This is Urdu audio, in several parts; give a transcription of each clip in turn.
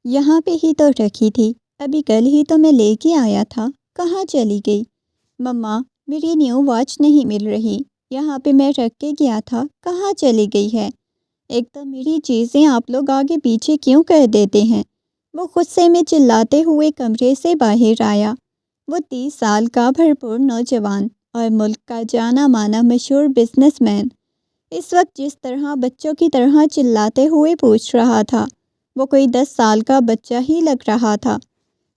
یہاں پہ ہی تو رکھی تھی، ابھی کل ہی تو میں لے کے آیا تھا، کہاں چلی گئی؟ مما، میری نیو واچ نہیں مل رہی، یہاں پہ میں رکھ کے گیا تھا، کہاں چلی گئی ہے؟ ایک تو میری چیزیں آپ لوگ آگے پیچھے کیوں کر دیتے ہیں؟ وہ غصے میں چلاتے ہوئے کمرے سے باہر آیا۔ وہ 30 سال کا بھرپور نوجوان اور ملک کا جانا مانا مشہور بزنس مین اس وقت جس طرح بچوں کی طرح چلاتے ہوئے پوچھ رہا تھا، وہ کوئی 10 سال کا بچہ ہی لگ رہا تھا۔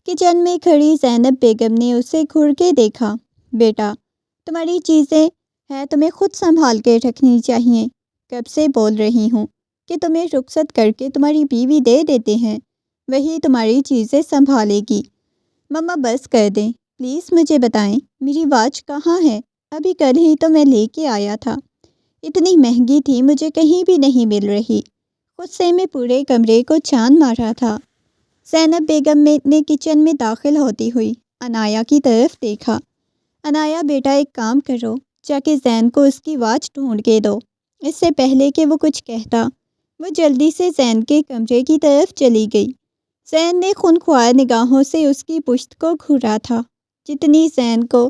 کچن میں کھڑی زینب بیگم نے اسے گھور کے دیکھا۔ بیٹا، تمہاری چیزیں ہیں، تمہیں خود سنبھال کے رکھنی چاہیے۔ کب سے بول رہی ہوں کہ تمہیں رخصت کر کے تمہاری بیوی دے دیتے ہیں، وہی تمہاری چیزیں سنبھالے گی۔ مما بس کر دیں، پلیز مجھے بتائیں میری واچ کہاں ہے؟ ابھی کل ہی تو میں لے کے آیا تھا، اتنی مہنگی تھی، مجھے کہیں بھی نہیں مل رہی۔ غصے میں پورے کمرے کو چھان مارا تھا۔ زینب بیگم نے کچن میں داخل ہوتی ہوئی عنایا کی طرف دیکھا۔ عنایا بیٹا، ایک کام کرو، جا کے زین کو اس کی واچ ڈھونڈ کے دو۔ اس سے پہلے کہ وہ کچھ کہتا، وہ جلدی سے زین کے کمرے کی طرف چلی گئی۔ زین نے خونخوار نگاہوں سے اس کی پشت کو گھورا تھا۔ جتنی زین کو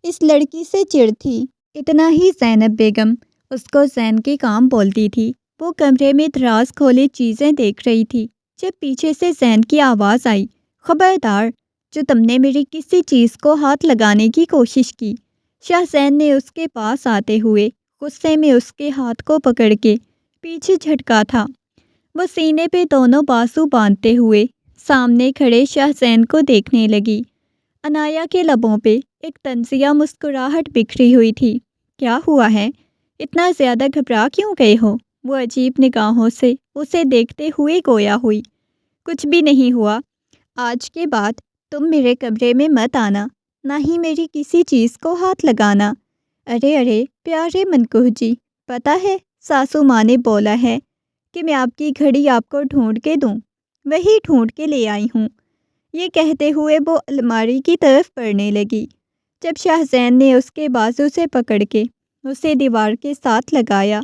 اس لڑکی سے چڑ تھی، اتنا ہی زینب بیگم اس کو زین کے کام بولتی تھی۔ وہ کمرے میں دراز کھولے چیزیں دیکھ رہی تھی جب پیچھے سے زین کی آواز آئی، خبردار، جو تم نے میری کسی چیز کو ہاتھ لگانے کی کوشش کی۔ شاہ زین نے اس کے پاس آتے ہوئے غصے میں اس کے ہاتھ کو پکڑ کے پیچھے جھٹکا تھا۔ وہ سینے پہ دونوں بازو باندھتے ہوئے سامنے کھڑے شاہ زین کو دیکھنے لگی۔ عنایا کے لبوں پہ ایک طنزیہ مسکراہٹ بکھری ہوئی تھی۔ کیا ہوا ہے؟ اتنا زیادہ گھبرا کیوں گئے ہو؟ وہ عجیب نگاہوں سے اسے دیکھتے ہوئے گویا ہوئی۔ کچھ بھی نہیں ہوا، آج کے بعد تم میرے کمرے میں مت آنا، نہ ہی میری کسی چیز کو ہاتھ لگانا۔ ارے پیارے منکوہ جی، پتہ ہے ساسو ماں نے بولا ہے کہ میں آپ کی گھڑی آپ کو ڈھونڈ کے دوں، وہی ڈھونڈ کے لے آئی ہوں۔ یہ کہتے ہوئے وہ الماری کی طرف بڑھنے لگی۔ جب شاہ زین نے اس کے بازو سے پکڑ کے اسے دیوار کے ساتھ لگایا،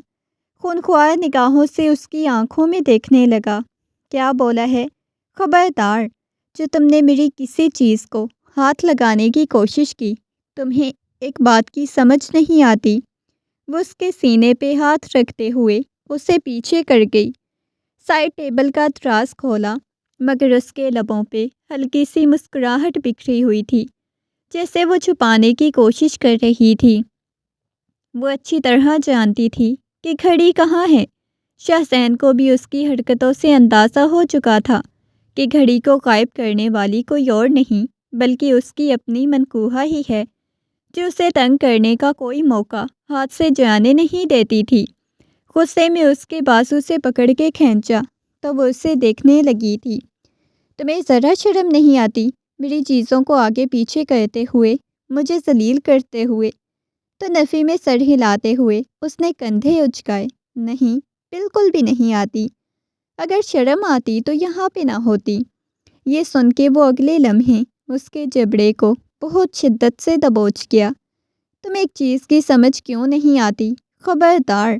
خونخوار نگاہوں سے اس کی آنکھوں میں دیکھنے لگا۔ کیا بولا ہے؟ خبردار، جو تم نے میری کسی چیز کو ہاتھ لگانے کی کوشش کی، تمہیں ایک بات کی سمجھ نہیں آتی؟ وہ اس کے سینے پہ ہاتھ رکھتے ہوئے اسے پیچھے کر گئی۔ سائڈ ٹیبل کا دراز کھولا، مگر اس کے لبوں پہ ہلکی سی مسکراہٹ بکھری ہوئی تھی، جیسے وہ چھپانے کی کوشش کر رہی تھی۔ وہ اچھی طرح جانتی تھی کہ گھڑی کہاں ہے۔ شاہ زین کو بھی اس کی حرکتوں سے اندازہ ہو چکا تھا کہ گھڑی کو غائب کرنے والی کوئی اور نہیں بلکہ اس کی اپنی منکوہہ ہی ہے، جو اسے تنگ کرنے کا کوئی موقع ہاتھ سے جانے نہیں دیتی تھی۔ غصے میں اس کے بازو سے پکڑ کے کھینچا تو وہ اسے دیکھنے لگی تھی۔ تمہیں ذرا شرم نہیں آتی میری چیزوں کو آگے پیچھے کرتے ہوئے، مجھے ذلیل کرتے ہوئے؟ تو نفی میں سر ہلاتے ہوئے اس نے کندھے اچکائے۔ نہیں، بالکل بھی نہیں آتی۔ اگر شرم آتی تو یہاں پہ نہ ہوتی۔ یہ سن کے وہ اگلے لمحے اس کے جبڑے کو بہت شدت سے دبوچ گیا۔ تم ایک چیز کی سمجھ کیوں نہیں آتی؟ خبردار،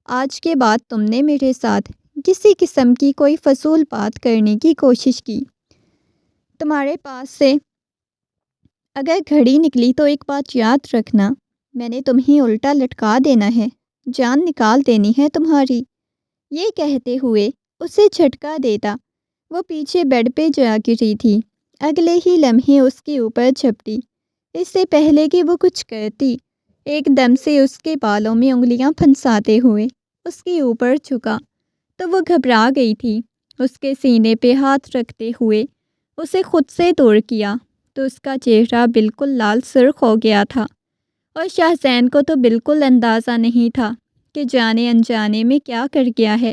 آج کے بعد تم نے میرے ساتھ کسی قسم کی کوئی فضول بات کرنے کی کوشش کی، تمہارے پاس سے اگر گھڑی نکلی تو ایک بات یاد رکھنا، میں نے تمہیں الٹا لٹکا دینا ہے، جان نکال دینی ہے تمہاری۔ یہ کہتے ہوئے اسے جھٹکا دیتا وہ پیچھے بیڈ پہ جا گری تھی۔ اگلے ہی لمحے اس کے اوپر جھپٹی۔ اس سے پہلے کہ وہ کچھ کرتی، ایک دم سے اس کے بالوں میں انگلیاں پھنساتے ہوئے اس کے اوپر جھکا تو وہ گھبرا گئی تھی۔ اس کے سینے پہ ہاتھ رکھتے ہوئے اسے خود سے دور کیا تو اس کا چہرہ بالکل لال سرخ ہو گیا تھا، اور شاہ زین کو تو بالکل اندازہ نہیں تھا کہ جانے انجانے میں کیا کر گیا ہے۔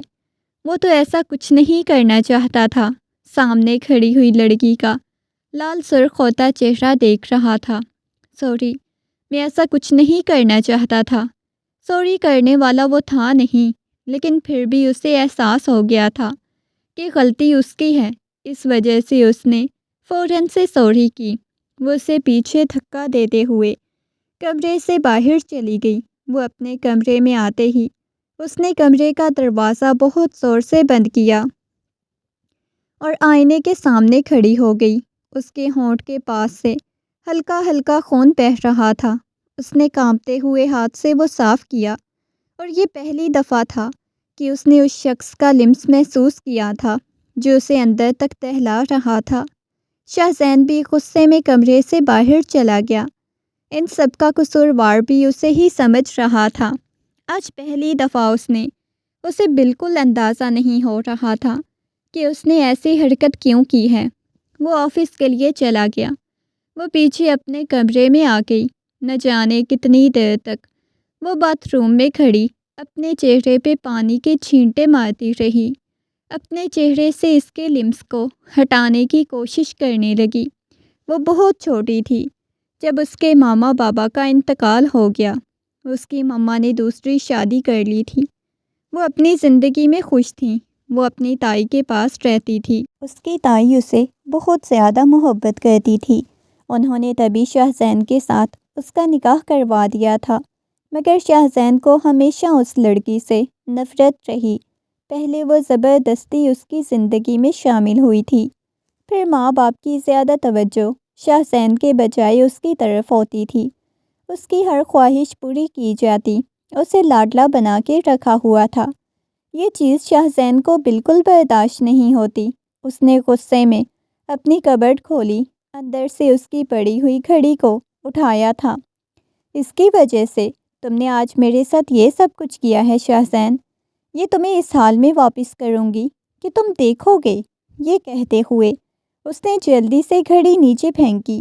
وہ تو ایسا کچھ نہیں کرنا چاہتا تھا۔ سامنے کھڑی ہوئی لڑکی کا لال سرخ ہوتا چہرہ دیکھ رہا تھا۔ سوری، میں ایسا کچھ نہیں کرنا چاہتا تھا۔ سوری کرنے والا وہ تھا نہیں، لیکن پھر بھی اسے احساس ہو گیا تھا کہ غلطی اس کی ہے، اس وجہ سے اس نے فوراً سے سوری کی۔ وہ اسے پیچھے دھکا دیتے ہوئے کمرے سے باہر چلی گئی۔ وہ اپنے کمرے میں آتے ہی اس نے کمرے کا دروازہ بہت زور سے بند کیا اور آئینے کے سامنے کھڑی ہو گئی۔ اس کے ہونٹ کے پاس سے ہلکا ہلکا خون بہہ رہا تھا۔ اس نے کانپتے ہوئے ہاتھ سے وہ صاف کیا، اور یہ پہلی دفعہ تھا کہ اس نے اس شخص کا لمس محسوس کیا تھا جو اسے اندر تک دہلا رہا تھا۔ شاہزین بھی غصے میں کمرے سے باہر چلا گیا۔ ان سب کا قصوروار بھی اسے ہی سمجھ رہا تھا۔ آج پہلی دفعہ اسے بالکل اندازہ نہیں ہو رہا تھا کہ اس نے ایسی حرکت کیوں کی ہے۔ وہ آفس کے لیے چلا گیا۔ وہ پیچھے اپنے کمرے میں آ گئی۔ نہ جانے کتنی دیر تک وہ باتھ روم میں کھڑی اپنے چہرے پہ پانی کے چھینٹے مارتی رہی، اپنے چہرے سے اس کے لمس کو ہٹانے کی کوشش کرنے لگی۔ وہ بہت چھوٹی تھی جب اس کے ماما بابا کا انتقال ہو گیا۔ اس کی مما نے دوسری شادی کر لی تھی۔ وہ اپنی زندگی میں خوش تھیں۔ وہ اپنی تائی کے پاس رہتی تھی۔ اس کی تائی اسے بہت زیادہ محبت کرتی تھی۔ انہوں نے تبھی شاہزین کے ساتھ اس کا نکاح کروا دیا تھا، مگر شاہزین کو ہمیشہ اس لڑکی سے نفرت رہی۔ پہلے وہ زبردستی اس کی زندگی میں شامل ہوئی تھی، پھر ماں باپ کی زیادہ توجہ شاہزین کے بجائے اس کی طرف ہوتی تھی۔ اس کی ہر خواہش پوری کی جاتی، اسے لاڈلا بنا کے رکھا ہوا تھا۔ یہ چیز شاہزین کو بالکل برداشت نہیں ہوتی۔ اس نے غصے میں اپنی کبرڈ کھولی، اندر سے اس کی پڑی ہوئی گھڑی کو اٹھایا تھا۔ اس کی وجہ سے تم نے آج میرے ساتھ یہ سب کچھ کیا ہے شاہزین۔ یہ تمہیں اس حال میں واپس کروں گی کہ تم دیکھو گے۔ یہ کہتے ہوئے اس نے جلدی سے گھڑی نیچے پھینکی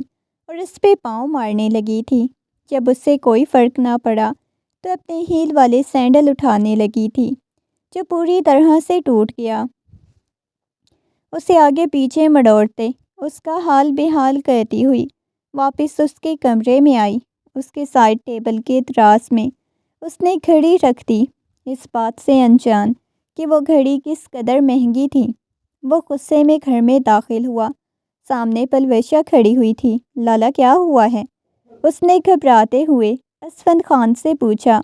اور اس پہ پاؤں مارنے لگی تھی۔ جب اس سے کوئی فرق نہ پڑا تو اپنے ہیل والے سینڈل اٹھانے لگی تھی جو پوری طرح سے ٹوٹ گیا۔ اسے آگے پیچھے مڑوڑتے، اس کا حال بے حال کرتی ہوئی واپس اس کے کمرے میں آئی۔ اس کے سائڈ ٹیبل کے دراز میں اس نے گھڑی رکھ دی، اس بات سے انجان کہ وہ گھڑی کس قدر مہنگی تھی۔ وہ غصے میں گھر میں داخل ہوا۔ سامنے پلویشا کھڑی ہوئی تھی۔ لالا کیا ہوا ہے؟ اس نے گھبراتے ہوئے اسفند خان سے پوچھا۔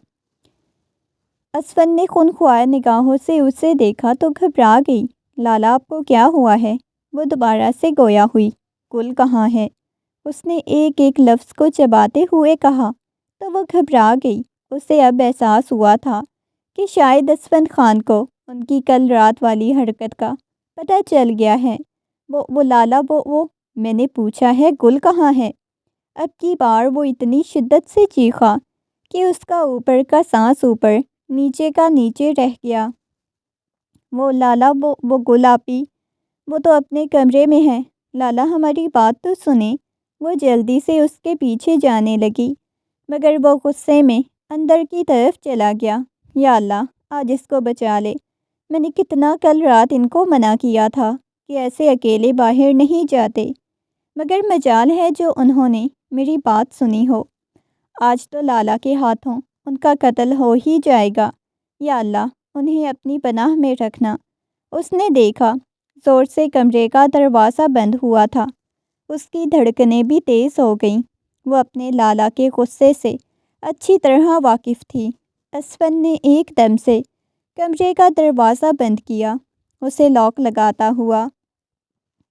اسفند نے خونخوار نگاہوں سے اسے دیکھا تو گھبرا گئی۔ لالا آپ کو کیا ہوا ہے؟ وہ دوبارہ سے گویا ہوئی۔ گل کہاں ہے؟ اس نے ایک ایک لفظ کو چباتے ہوئے کہا تو وہ گھبرا گئی۔ اسے اب احساس ہوا تھا کہ شاید اسفند خان کو ان کی کل رات والی حرکت کا پتہ چل گیا ہے۔ وہ لالا وہ میں نے پوچھا ہے گل کہاں ہے؟ اب کی بار وہ اتنی شدت سے چیخا کہ اس کا اوپر کا سانس اوپر، نیچے کا نیچے رہ گیا۔ وہ لالا وہ گل آپی، وہ تو اپنے کمرے میں ہے۔ لالا ہماری بات تو سنیں۔ وہ جلدی سے اس کے پیچھے جانے لگی، مگر وہ غصے میں اندر کی طرف چلا گیا۔ یا اللہ، آج اس کو بچا لے۔ میں نے کتنا کل رات ان کو منع کیا تھا کہ ایسے اکیلے باہر نہیں جاتے، مگر مجال ہے جو انہوں نے میری بات سنی ہو۔ آج تو لالا کے ہاتھوں ان کا قتل ہو ہی جائے گا۔ یا اللہ، انہیں اپنی پناہ میں رکھنا۔ اس نے دیکھا زور سے کمرے کا دروازہ بند ہوا تھا۔ اس کی دھڑکنیں بھی تیز ہو گئیں۔ وہ اپنے لالا کے غصے سے اچھی طرح واقف تھی۔ اسفند نے ایک دم سے کمرے کا دروازہ بند کیا۔ اسے لاک لگاتا ہوا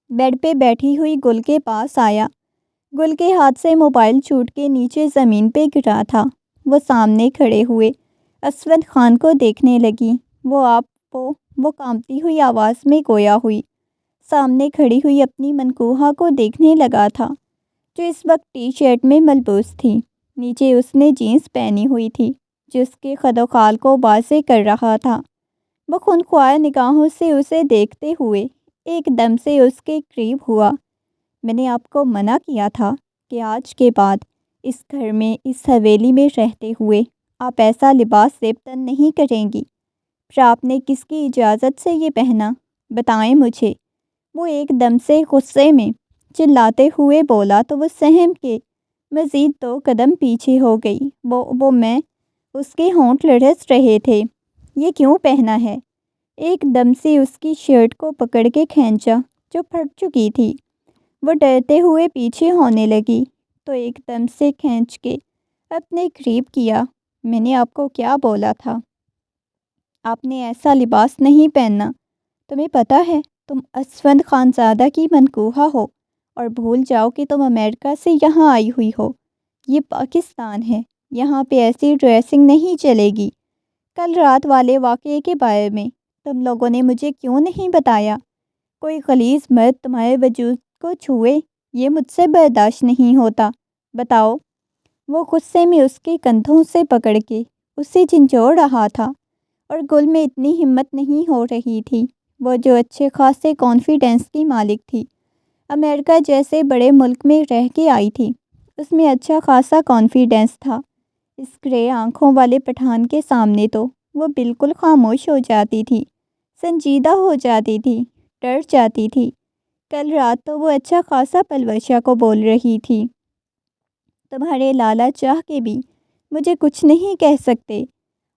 بیڈ پہ بیٹھی ہوئی گل کے پاس آیا۔ گل کے ہاتھ سے موبائل چھوٹ کے نیچے زمین پہ گرا تھا۔ وہ سامنے کھڑے ہوئے اسفند خان کو دیکھنے لگی۔ وہ کانپتی ہوئی آواز میں گویا ہوئی سامنے کھڑی ہوئی اپنی منکوہا کو دیکھنے لگا تھا، جو اس وقت ٹی شرٹ میں ملبوس تھی۔ نیچے اس نے جینس پہنی ہوئی تھی جو اس کے خد و خال کو واضح کر رہا تھا۔ وہ خونخوار نگاہوں سے اسے دیکھتے ہوئے ایک دم سے اس کے قریب ہوا۔ میں نے آپ کو منع کیا تھا کہ آج کے بعد اس گھر میں، اس حویلی میں رہتے ہوئے آپ ایسا لباس زیبتن نہیں کریں گی۔ پھر آپ نے کس کی اجازت سے یہ پہنا؟ بتائیں مجھے۔ وہ ایک دم سے غصے میں چلاتے ہوئے بولا تو وہ سہم کے مزید 2 قدم پیچھے ہو گئی۔ وہ میں اس کے ہونٹ لرز رہے تھے۔ یہ کیوں پہنا ہے؟ ایک دم سے اس کی شرٹ کو پکڑ کے کھینچا جو پھٹ چکی تھی۔ وہ ڈرتے ہوئے پیچھے ہونے لگی تو ایک دم سے کھینچ کے اپنے قریب کیا۔ میں نے آپ کو کیا بولا تھا؟ آپ نے ایسا لباس نہیں پہننا۔ تمہیں پتہ ہے تم اسفند خانزادہ کی منکوحہ ہو اور بھول جاؤ کہ تم امریکہ سے یہاں آئی ہوئی ہو۔ یہ پاکستان ہے، یہاں پہ ایسی ڈریسنگ نہیں چلے گی۔ کل رات والے واقعے کے بارے میں تم لوگوں نے مجھے کیوں نہیں بتایا؟ کوئی غلیظ مرد تمہارے وجود کو چھوئے، یہ مجھ سے برداشت نہیں ہوتا۔ بتاؤ۔ وہ غصے میں اس کے کندھوں سے پکڑ کے اسے جھنجھوڑ رہا تھا، اور گل میں اتنی ہمت نہیں ہو رہی تھی، وہ جو اچھے خاصے کانفیڈنس کی مالک تھی، امریکہ جیسے بڑے ملک میں رہ کے آئی تھی، اس میں اچھا خاصا کانفیڈنس تھا۔ اس گرے آنکھوں والے پٹھان کے سامنے تو وہ بالکل خاموش ہو جاتی تھی، سنجیدہ ہو جاتی تھی، ڈر جاتی تھی۔ کل رات تو وہ اچھا خاصا پلوشہ کو بول رہی تھی، تمہارے لالا چاہ کے بھی مجھے کچھ نہیں کہہ سکتے،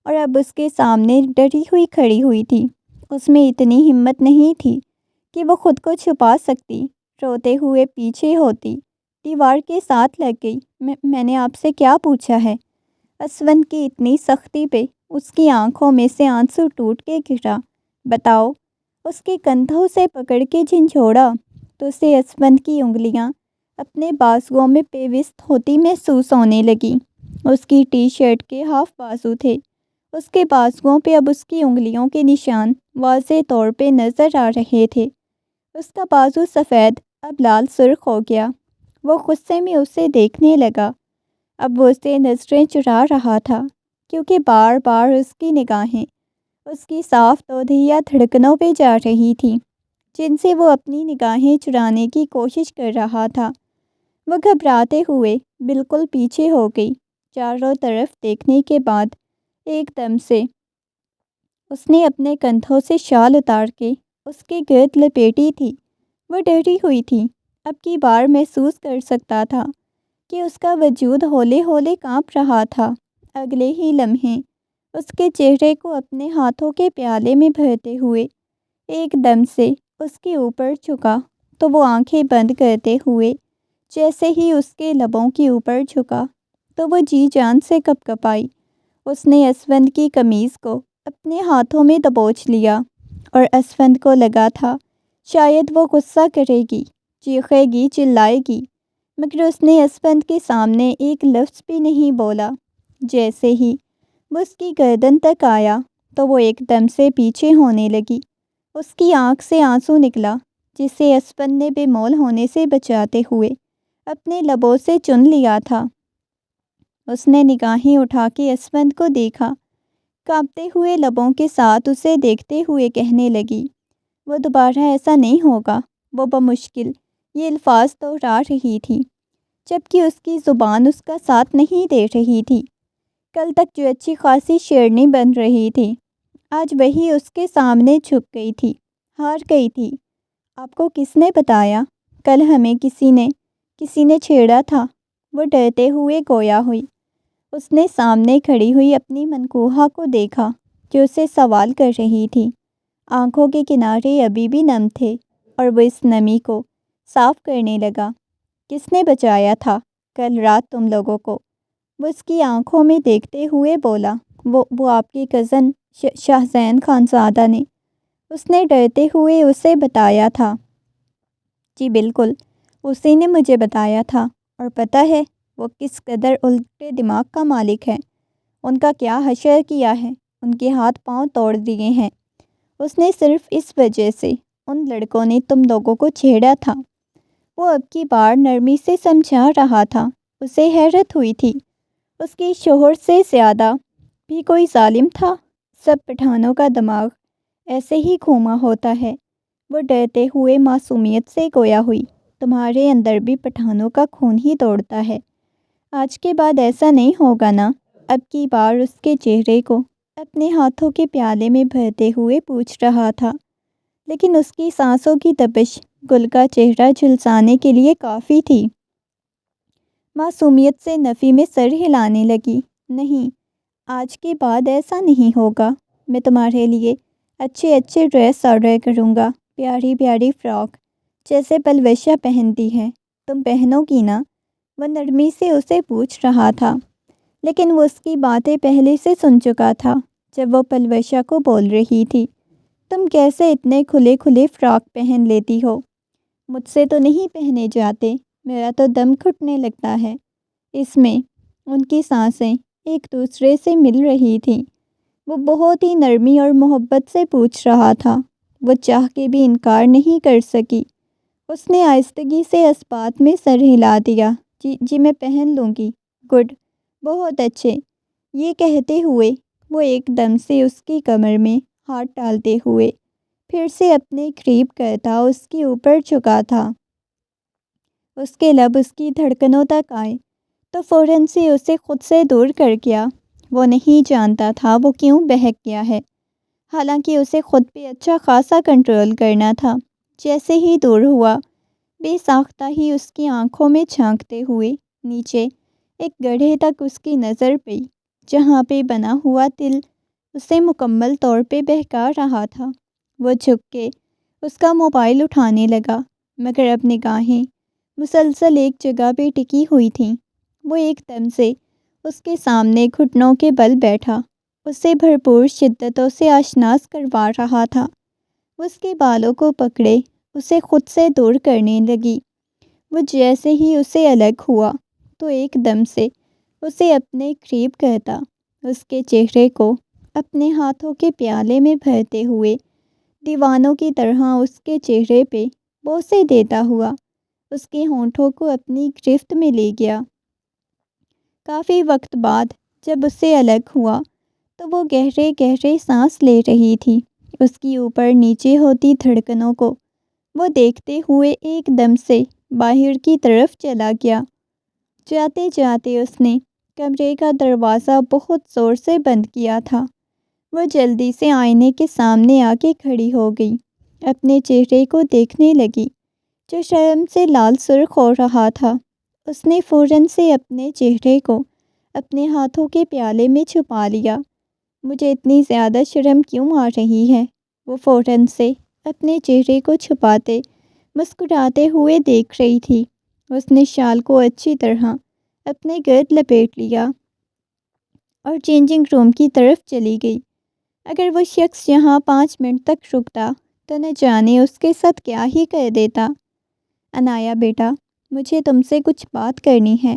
اور اب اس کے سامنے ڈری ہوئی کھڑی ہوئی تھی۔ اس میں اتنی ہمت نہیں تھی کہ وہ خود کو چھپا سکتی، روتے ہوئے پیچھے ہوتی، دیوار کے ساتھ لگ گئی۔ میں نے آپ سے کیا پوچھا ہے؟ اسفند کی اتنی سختی پہ اس کی آنکھوں میں سے آنسو ٹوٹ کے گرا۔ بتاؤ۔ اس کے کندھوں سے پکڑ کے جھنجھوڑا تو اسے اسفند کی انگلیاں اپنے بازوؤں میں پیوست ہوتی محسوس ہونے لگیں۔ اس کی ٹی شرٹ کے ہاف بازو تھے، اس کے بازوؤں پہ اب اس کی انگلیوں کے نشان واضح طور پہ نظر آ رہے تھے۔ اس کا بازو سفید اب لال سرخ ہو گیا۔ وہ غصے میں اسے دیکھنے لگا۔ اب وہ اسے نظریں چرا رہا تھا، کیونکہ بار بار اس کی نگاہیں اس کی صاف دودھیا دھڑکنوں پہ جا رہی تھیں، جن سے وہ اپنی نگاہیں چرانے کی کوشش کر رہا تھا۔ وہ گھبراتے ہوئے بالکل پیچھے ہو گئی۔ چاروں طرف دیکھنے کے بعد ایک دم سے اس نے اپنے کندھوں سے شال اتار کے اس کے گرد لپیٹی تھی۔ وہ ڈری ہوئی تھی، اب کی بار محسوس کر سکتا تھا کہ اس کا وجود ہولے ہولے کانپ رہا تھا۔ اگلے ہی لمحے اس کے چہرے کو اپنے ہاتھوں کے پیالے میں بھرتے ہوئے ایک دم سے اس کے اوپر جھکا تو وہ آنکھیں بند کرتے ہوئے جیسے ہی اس کے لبوں کے اوپر جھکا تو وہ جی جان سے کپ کپائی۔ اس نے اسفند کی قمیض کو اپنے ہاتھوں میں دبوچ لیا، اور اسفند کو لگا تھا شاید وہ غصہ کرے گی، چیخے گی، چلائے گی، مگر اس نے اسفند کے سامنے ایک لفظ بھی نہیں بولا۔ جیسے ہی وہ اس کی گردن تک آیا تو وہ ایک دم سے پیچھے ہونے لگی۔ اس کی آنکھ سے آنسو نکلا، جسے اسفند نے بے مول ہونے سے بچاتے ہوئے اپنے لبوں سے چن لیا تھا۔ اس نے نگاہیں اٹھا کے اسفند کو دیکھا، کانپتے ہوئے لبوں کے ساتھ اسے دیکھتے ہوئے کہنے لگی، وہ دوبارہ ایسا نہیں ہوگا۔ وہ بمشکل یہ الفاظ دہرا رہی تھی، جبکہ اس کی زبان اس کا ساتھ نہیں دے رہی تھی۔ کل تک جو اچھی خاصی شیرنی بن رہی تھی، آج وہی اس کے سامنے جھک گئی تھی، ہار گئی تھی۔ آپ کو کس نے بتایا؟ کل ہمیں کسی نے چھیڑا تھا۔ وہ ڈرتے ہوئے گویا ہوئی۔ اس نے سامنے کھڑی ہوئی اپنی منکوحہ کو دیکھا، جو اسے سوال کر رہی تھی۔ آنکھوں کے کنارے ابھی بھی نم تھے، اور وہ اس نمی کو صاف کرنے لگا۔ کس نے بچایا تھا کل رات تم لوگوں کو؟ وہ اس کی آنکھوں میں دیکھتے ہوئے بولا۔ وہ آپ کی کزن شاہزین خانزادہ نے۔ اس نے ڈرتے ہوئے اسے بتایا تھا۔ جی بالکل، اسی نے مجھے بتایا تھا، اور پتہ ہے وہ کس قدر الٹے دماغ کا مالک ہے۔ ان کا کیا حشر کیا ہے، ان کے ہاتھ پاؤں توڑ دیے ہیں۔ اس نے صرف اس وجہ سے ان لڑکوں نے تم لوگوں کو چھیڑا تھا۔ وہ اب کی بار نرمی سے سمجھا رہا تھا۔ اسے حیرت ہوئی تھی، اس کے شوہر سے زیادہ بھی کوئی ظالم تھا؟ سب پٹھانوں کا دماغ ایسے ہی گھوما ہوتا ہے۔ وہ ڈرتے ہوئے معصومیت سے گویا ہوئی، تمہارے اندر بھی پٹھانوں کا خون ہی دوڑتا ہے۔ آج کے بعد ایسا نہیں ہوگا نا؟ اب کی بار اس کے چہرے کو اپنے ہاتھوں کے پیالے میں بھرتے ہوئے پوچھ رہا تھا، لیکن اس کی سانسوں کی تپش گل کا چہرہ جھلسانے کے لیے کافی تھی۔ معصومیت سے نفی میں سر ہلانے لگی۔ نہیں، آج کے بعد ایسا نہیں ہوگا۔ میں تمہارے لیے اچھے ڈریس آرڈر کروں گا، پیاری پیاری فراک، جیسے پلوشہ پہنتی ہے، تم پہنو گی نا؟ وہ نرمی سے اسے پوچھ رہا تھا، لیکن وہ اس کی باتیں پہلے سے سن چکا تھا۔ جب وہ پلوشہ کو بول رہی تھی تم کیسے اتنے کھلے کھلے فراک پہن لیتی ہو؟ مجھ سے تو نہیں پہنے جاتے، میرا تو دم گھٹنے لگتا ہے۔ اس میں ان کی سانسیں ایک دوسرے سے مل رہی تھیں۔ وہ بہت ہی نرمی اور محبت سے پوچھ رہا تھا۔ وہ چاہ کے بھی انکار نہیں کر سکی۔ اس نے آہستگی سے اس بات میں سر ہلا دیا۔ جی میں پہن لوں گی۔ گڈ، بہت اچھے۔ یہ کہتے ہوئے وہ ایک دم سے اس کی کمر میں ہاتھ ڈالتے ہوئے پھر سے اپنے قریب کرتا اس کے اوپر جھکا تھا۔ اس کے لب اس کی دھڑکنوں تک آئے تو فوراً سے اسے خود سے دور کر گیا۔ وہ نہیں جانتا تھا وہ کیوں بہک گیا ہے، حالانکہ اسے خود پہ اچھا خاصا کنٹرول کرنا تھا۔ جیسے ہی دور ہوا، بے ساختہ ہی اس کی آنکھوں میں جھانکتے ہوئے نیچے ایک گڑھے تک اس کی نظر پئی، جہاں پہ بنا ہوا تل اسے مکمل طور پہ بہکا رہا تھا۔ وہ جھک کے اس کا موبائل اٹھانے لگا، مگر اب نگاہیں مسلسل ایک جگہ پہ ٹکی ہوئی تھیں۔ وہ ایک دم سے اس کے سامنے گھٹنوں کے بل بیٹھا، اسے بھرپور شدتوں سے آشناس کروا رہا تھا۔ اس کے بالوں کو پکڑے اسے خود سے دور کرنے لگی۔ وہ جیسے ہی اسے الگ ہوا تو ایک دم سے اسے اپنے قریب کرتا، اس کے چہرے کو اپنے ہاتھوں کے پیالے میں بھرتے ہوئے دیوانوں کی طرح اس کے چہرے پہ بوسے دیتا ہوا اس کے ہونٹوں کو اپنی گرفت میں لے گیا۔ کافی وقت بعد جب اسے الگ ہوا تو وہ گہرے گہرے سانس لے رہی تھی۔ اس کی اوپر نیچے ہوتی دھڑکنوں کو وہ دیکھتے ہوئے ایک دم سے باہر کی طرف چلا گیا۔ جاتے جاتے اس نے کمرے کا دروازہ بہت زور سے بند کیا تھا۔ وہ جلدی سے آئینے کے سامنے آ کے کھڑی ہو گئی، اپنے چہرے کو دیکھنے لگی جو شرم سے لال سرخ ہو رہا تھا۔ اس نے فوراً سے اپنے چہرے کو اپنے ہاتھوں کے پیالے میں چھپا لیا۔ مجھے اتنی زیادہ شرم کیوں آ رہی ہے؟ وہ فوراً سے اپنے چہرے کو چھپاتے مسکراتے ہوئے دیکھ رہی تھی۔ اس نے شال کو اچھی طرح اپنے گرد لپیٹ لیا اور چینجنگ روم کی طرف چلی گئی۔ اگر وہ شخص یہاں 5 منٹ تک رکتا تو نہ جانے اس کے ساتھ کیا ہی کر دیتا۔ انایا بیٹا، مجھے تم سے کچھ بات کرنی ہے۔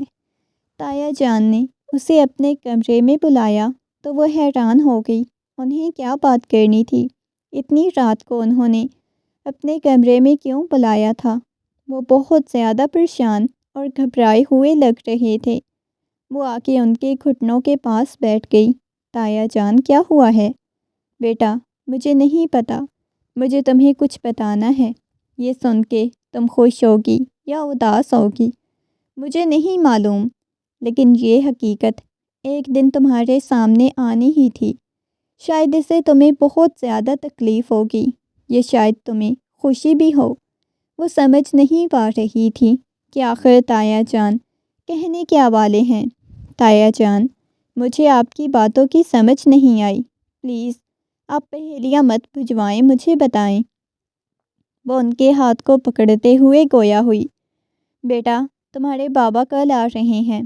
تایا جان نے اسے اپنے کمرے میں بلایا تو وہ حیران ہو گئی۔ انہیں کیا بات کرنی تھی؟ اتنی رات کو انہوں نے اپنے کمرے میں کیوں بلایا تھا؟ وہ بہت زیادہ پریشان اور گھبرائے ہوئے لگ رہے تھے۔ وہ آ کے ان کے گھٹنوں کے پاس بیٹھ گئی۔ تایا جان، کیا ہوا ہے؟ بیٹا، مجھے نہیں پتا، مجھے تمہیں کچھ بتانا ہے۔ یہ سن کے تم خوش ہوگی یا اداس ہوگی مجھے نہیں معلوم، لیکن یہ حقیقت ایک دن تمہارے سامنے آنی ہی تھی۔ شاید اسے تمہیں بہت زیادہ تکلیف ہوگی، یہ شاید تمہیں خوشی بھی ہو۔ وہ سمجھ نہیں پا رہی تھی کہ آخر تایا جان کہنے کیا والے ہیں۔ تایا جان، مجھے آپ کی باتوں کی سمجھ نہیں آئی، پلیز آپ پہیلیاں مت بجھوائیں، مجھے بتائیں۔ وہ ان کے ہاتھ کو پکڑتے ہوئے گویا ہوئی۔ بیٹا، تمہارے بابا کل آ رہے ہیں۔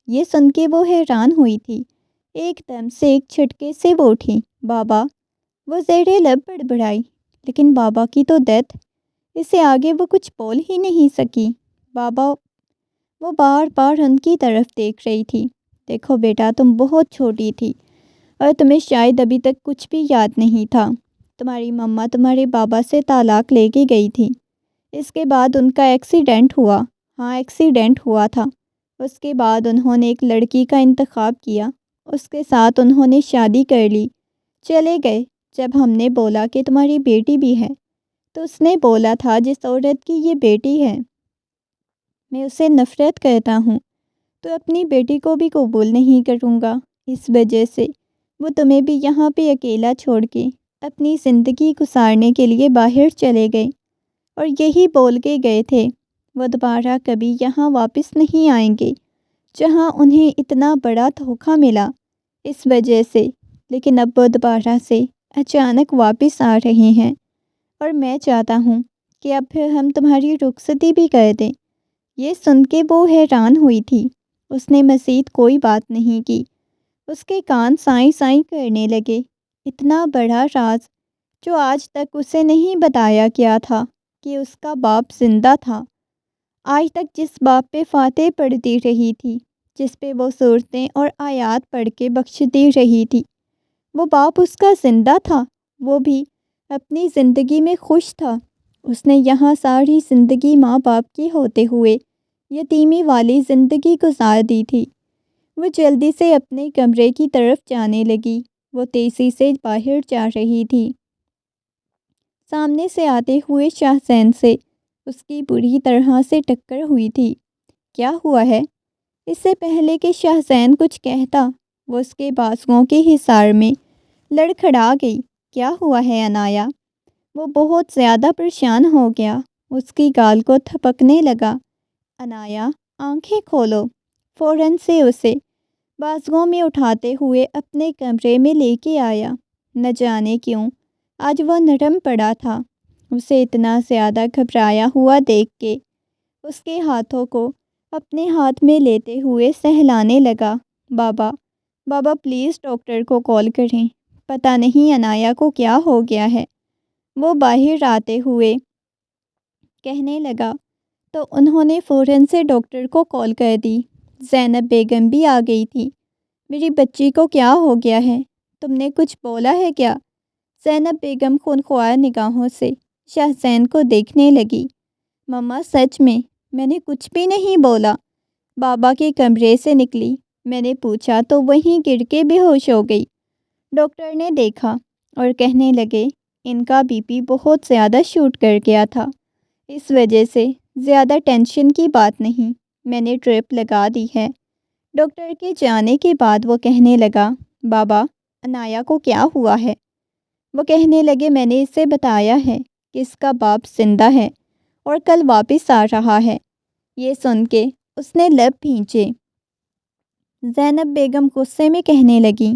یہ سن کے وہ حیران ہوئی تھی۔ ایک دم سے ایک جھٹکے سے وہ اٹھی۔ بابا؟ وہ زیر لب بڑبڑائی، لیکن بابا کی تو ڈیتھ، اسے آگے وہ کچھ بول ہی نہیں سکی۔ بابا؟ وہ بار بار ان کی طرف دیکھ رہی تھی۔ دیکھو بیٹا، تم بہت چھوٹی تھی اور تمہیں شاید ابھی تک کچھ بھی یاد نہیں تھا۔ تمہاری مما تمہارے بابا سے طلاق لے کے گئی تھی، اس کے بعد ان کا ایکسیڈنٹ ہوا۔ ہاں، ایکسیڈنٹ ہوا تھا۔ اس کے بعد انہوں نے ایک لڑکی کا انتخاب کیا، اس کے ساتھ انہوں نے شادی کر لی، چلے گئے۔ جب ہم نے بولا کہ تمہاری بیٹی بھی ہے تو اس نے بولا تھا جس عورت کی یہ بیٹی ہے میں اسے نفرت کرتا ہوں تو اپنی بیٹی کو بھی قبول نہیں کروں گا۔ اس وجہ سے وہ تمہیں بھی یہاں پہ اکیلا چھوڑ کے اپنی زندگی گزارنے کے لیے باہر چلے گئے، اور یہی بول کے گئے تھے وہ دوبارہ کبھی یہاں واپس نہیں آئیں گے، جہاں انہیں اتنا بڑا دھوکہ ملا۔ اس وجہ سے لیکن اب وہ دوبارہ سے اچانک واپس آ رہے ہیں، اور میں چاہتا ہوں کہ اب پھر ہم تمہاری رخصتی بھی کر دیں۔ یہ سن کے وہ حیران ہوئی تھی۔ اس نے مزید کوئی بات نہیں کی۔ اس کے کان سائیں سائیں کرنے لگے۔ اتنا بڑا راز جو آج تک اسے نہیں بتایا گیا تھا کہ اس کا باپ زندہ تھا۔ آج تک جس باپ پہ فاتح پڑھتی رہی تھی، جس پہ وہ صورتیں اور آیات پڑھ کے بخشتی رہی تھی، وہ باپ اس کا زندہ تھا۔ وہ بھی اپنی زندگی میں خوش تھا۔ اس نے یہاں ساری زندگی ماں باپ کی ہوتے ہوئے یتیمی والی زندگی گزار دی تھی۔ وہ جلدی سے اپنے کمرے کی طرف جانے لگی۔ وہ تیزی سے باہر جا رہی تھی۔ سامنے سے آتے ہوئے شاہ زین سے اس کی بری طرح سے ٹکر ہوئی تھی۔ کیا ہوا ہے؟ اس سے پہلے کہ شاہ زین کچھ کہتا، وہ اس کے بازوؤں کے حصار میں لڑکھڑا گئی۔ کیا ہوا ہے عنایا؟ وہ بہت زیادہ پریشان ہو گیا۔ اس کی گال کو تھپکنے لگا۔ عنایا آنکھیں کھولو۔ فوراً سے اسے بازوؤں میں اٹھاتے ہوئے اپنے کمرے میں لے کے آیا۔ نہ جانے کیوں آج وہ نرم پڑا تھا۔ اسے اتنا زیادہ گھبرایا ہوا دیکھ کے اس کے ہاتھوں کو اپنے ہاتھ میں لیتے ہوئے سہلانے لگا۔ بابا بابا پلیز ڈاکٹر کو کال کریں، پتہ نہیں عنایا کو کیا ہو گیا ہے، وہ باہر آتے ہوئے کہنے لگا۔ تو انہوں نے فوراً سے ڈاکٹر کو کال کر دی۔ زینب بیگم بھی آ گئی تھی۔ میری بچی کو کیا ہو گیا ہے؟ تم نے کچھ بولا ہے کیا؟ زینب بیگم خونخوار نگاہوں سے شاہ زین کو دیکھنے لگی۔ مما سچ میں نے کچھ بھی نہیں بولا۔ بابا کے کمرے سے نکلی، میں نے پوچھا تو وہیں گر کے بے ہوش ہو گئی۔ ڈاکٹر نے دیکھا اور کہنے لگے ان کا بی پی بہت زیادہ شوٹ کر گیا تھا، اس وجہ سے زیادہ ٹینشن کی بات نہیں، میں نے ڈرپ لگا دی ہے۔ ڈاکٹر کے جانے کے بعد وہ کہنے لگا، بابا عنایا کو کیا ہوا ہے؟ وہ کہنے لگے میں نے اسے بتایا ہے کہ اس کا باپ زندہ ہے اور کل واپس آ رہا ہے۔ یہ سن کے اس نے لب بھینچے۔ زینب بیگم غصے میں کہنے لگی،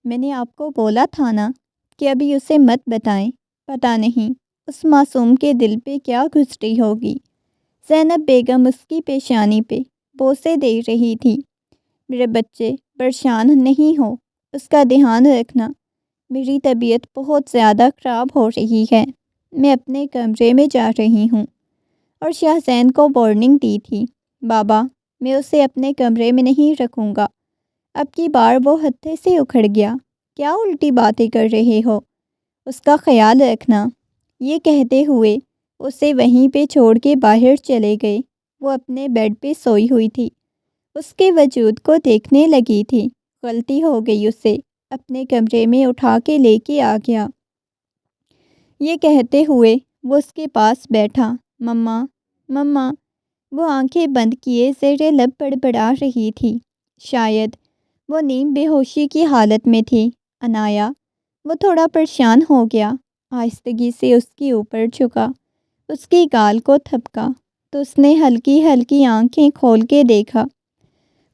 میں نے آپ کو بولا تھا نا کہ ابھی اسے مت بتائیں، پتہ نہیں اس معصوم کے دل پہ کیا گزری ہوگی۔ زینب بیگم اس کی پیشانی پہ بوسے دے رہی تھی۔ میرے بچے پریشان نہیں ہو، اس کا دھیان رکھنا، میری طبیعت بہت زیادہ خراب ہو رہی ہے، میں اپنے کمرے میں جا رہی ہوں۔ اور شاہ زین کو وارننگ دی تھی، بابا میں اسے اپنے کمرے میں نہیں رکھوں گا، اب کی بار وہ ہتھے سے اکھڑ گیا، کیا الٹی باتیں کر رہے ہو، اس کا خیال رکھنا۔ یہ کہتے ہوئے اسے وہیں پہ چھوڑ کے باہر چلے گئے۔ وہ اپنے بیڈ پہ سوئی ہوئی تھی، اس کے وجود کو دیکھنے لگی تھی۔ غلطی ہو گئی، اسے اپنے کمرے میں اٹھا کے لے کے آ گیا۔ یہ کہتے ہوئے وہ اس کے پاس بیٹھا، مما مما، وہ آنکھیں بند کیے زیر لب بڑبڑا رہی تھی۔ شاید وہ نیم بے ہوشی کی حالت میں تھی۔ عنایا وہ تھوڑا پریشان ہو گیا، آہستگی سے اس کے اوپر جھکا، اس کی گال کو تھپکا تو اس نے ہلکی ہلکی آنکھیں کھول کے دیکھا۔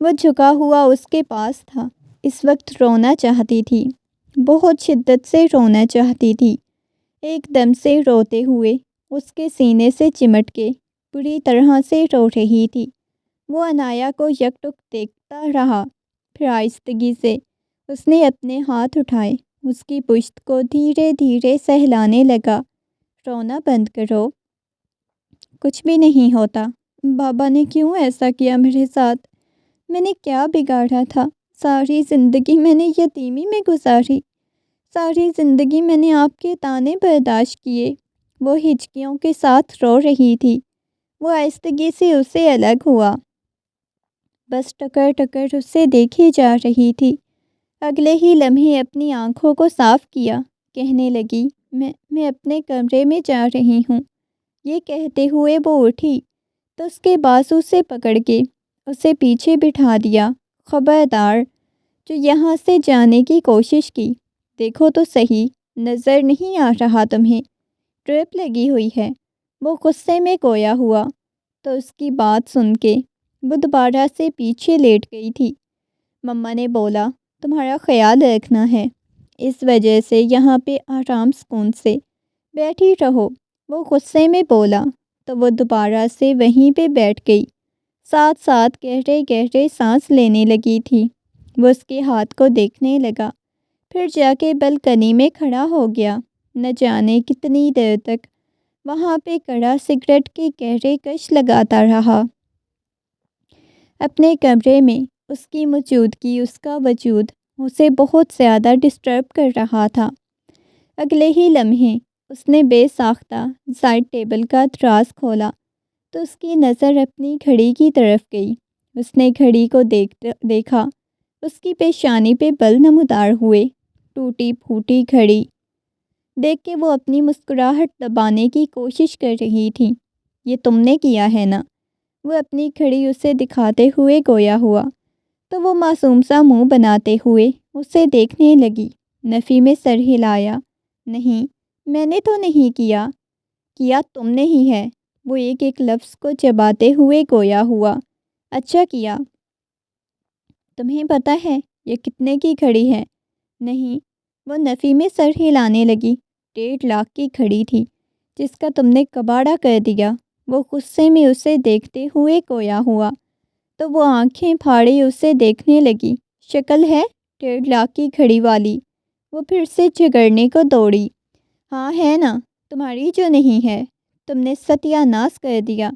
وہ جھکا ہوا اس کے پاس تھا، اس وقت رونا چاہتی تھی، بہت شدت سے رونا چاہتی تھی۔ ایک دم سے روتے ہوئے اس کے سینے سے چمٹ کے بری طرح سے رو رہی تھی۔ وہ عنایا کو یکٹک دیکھتا رہا، پھر آہستگی سے اس نے اپنے ہاتھ اٹھائے، اس کی پشت کو دھیرے دھیرے سہلانے لگا۔ رونا بند کرو، کچھ بھی نہیں ہوتا۔ بابا نے کیوں ایسا کیا میرے ساتھ؟ میں نے کیا بگاڑا تھا؟ ساری زندگی میں نے یتیمی میں گزاری، ساری زندگی میں نے آپ کے طعنے برداشت کیے۔ وہ ہچکیوں کے ساتھ رو رہی تھی۔ وہ آہستگی سے اسے الگ ہوا، بس ٹکر ٹکر اسے دیکھی جا رہی تھی۔ اگلے ہی لمحے اپنی آنکھوں کو صاف کیا، کہنے لگی، میں اپنے کمرے میں جا رہی ہوں۔ یہ کہتے ہوئے وہ اٹھی تو اس کے بازو سے پکڑ کے اسے پیچھے بٹھا دیا۔ خبردار، جو یہاں سے جانے کی کوشش کی، دیکھو تو صحیح، نظر نہیں آ رہا تمہیں ڈرپ لگی ہوئی ہے؟ وہ غصے میں گویا ہوا تو اس کی بات سن کے وہ دوبارہ سے پیچھے لیٹ گئی تھی۔ مما نے بولا تمہارا خیال رکھنا ہے، اس وجہ سے یہاں پہ آرام سکون سے بیٹھی رہو۔ وہ غصے میں بولا تو وہ دوبارہ سے وہیں پہ بیٹھ گئی، ساتھ ساتھ گہرے گہرے سانس لینے لگی تھی۔ وہ اس کے ہاتھ کو دیکھنے لگا، پھر جا کے بلکنی میں کھڑا ہو گیا۔ نہ جانے کتنی دیر تک وہاں پہ کڑا سگریٹ کے گہرے کش لگاتا رہا۔ اپنے کمرے میں اس کی موجودگی، اس کا وجود اسے بہت زیادہ ڈسٹرب کر رہا تھا۔ اگلے ہی لمحے اس نے بے ساختہ سائڈ ٹیبل کا دراز کھولا تو اس کی نظر اپنی گھڑی کی طرف گئی۔ اس نے گھڑی کو دیکھا، اس کی پیشانی پہ بل نمودار ہوئے۔ ٹوٹی پھوٹی گھڑی دیکھ کے وہ اپنی مسکراہٹ دبانے کی کوشش کر رہی تھی۔ یہ تم نے کیا ہے نا؟ وہ اپنی گھڑی اسے دکھاتے ہوئے گویا ہوا تو وہ معصوم سا منہ بناتے ہوئے اسے دیکھنے لگی۔ نفی میں سر ہلایا۔ نہیں، میں نے تو نہیں کیا۔ کیا تم نے ہی ہے، وہ ایک ایک لفظ کو چباتے ہوئے گویا ہوا۔ اچھا کیا۔ تمہیں پتہ ہے یہ کتنے کی گھڑی ہے؟ نہیں، وہ نفی میں سر ہلانے لگی۔ 1.5 لاکھ کی گھڑی تھی جس کا تم نے کباڑہ کر دیا۔ وہ غصے میں اسے دیکھتے ہوئے گویا ہوا تو وہ آنکھیں پھاڑے اسے دیکھنے لگی۔ شکل ہے 1.5 لاکھ کی گھڑی والی۔ وہ پھر سے جھگڑنے کو دوڑی۔ ہاں ہے نا، تمہاری جو نہیں ہے، تم نے ستیہ ناش کر دیا۔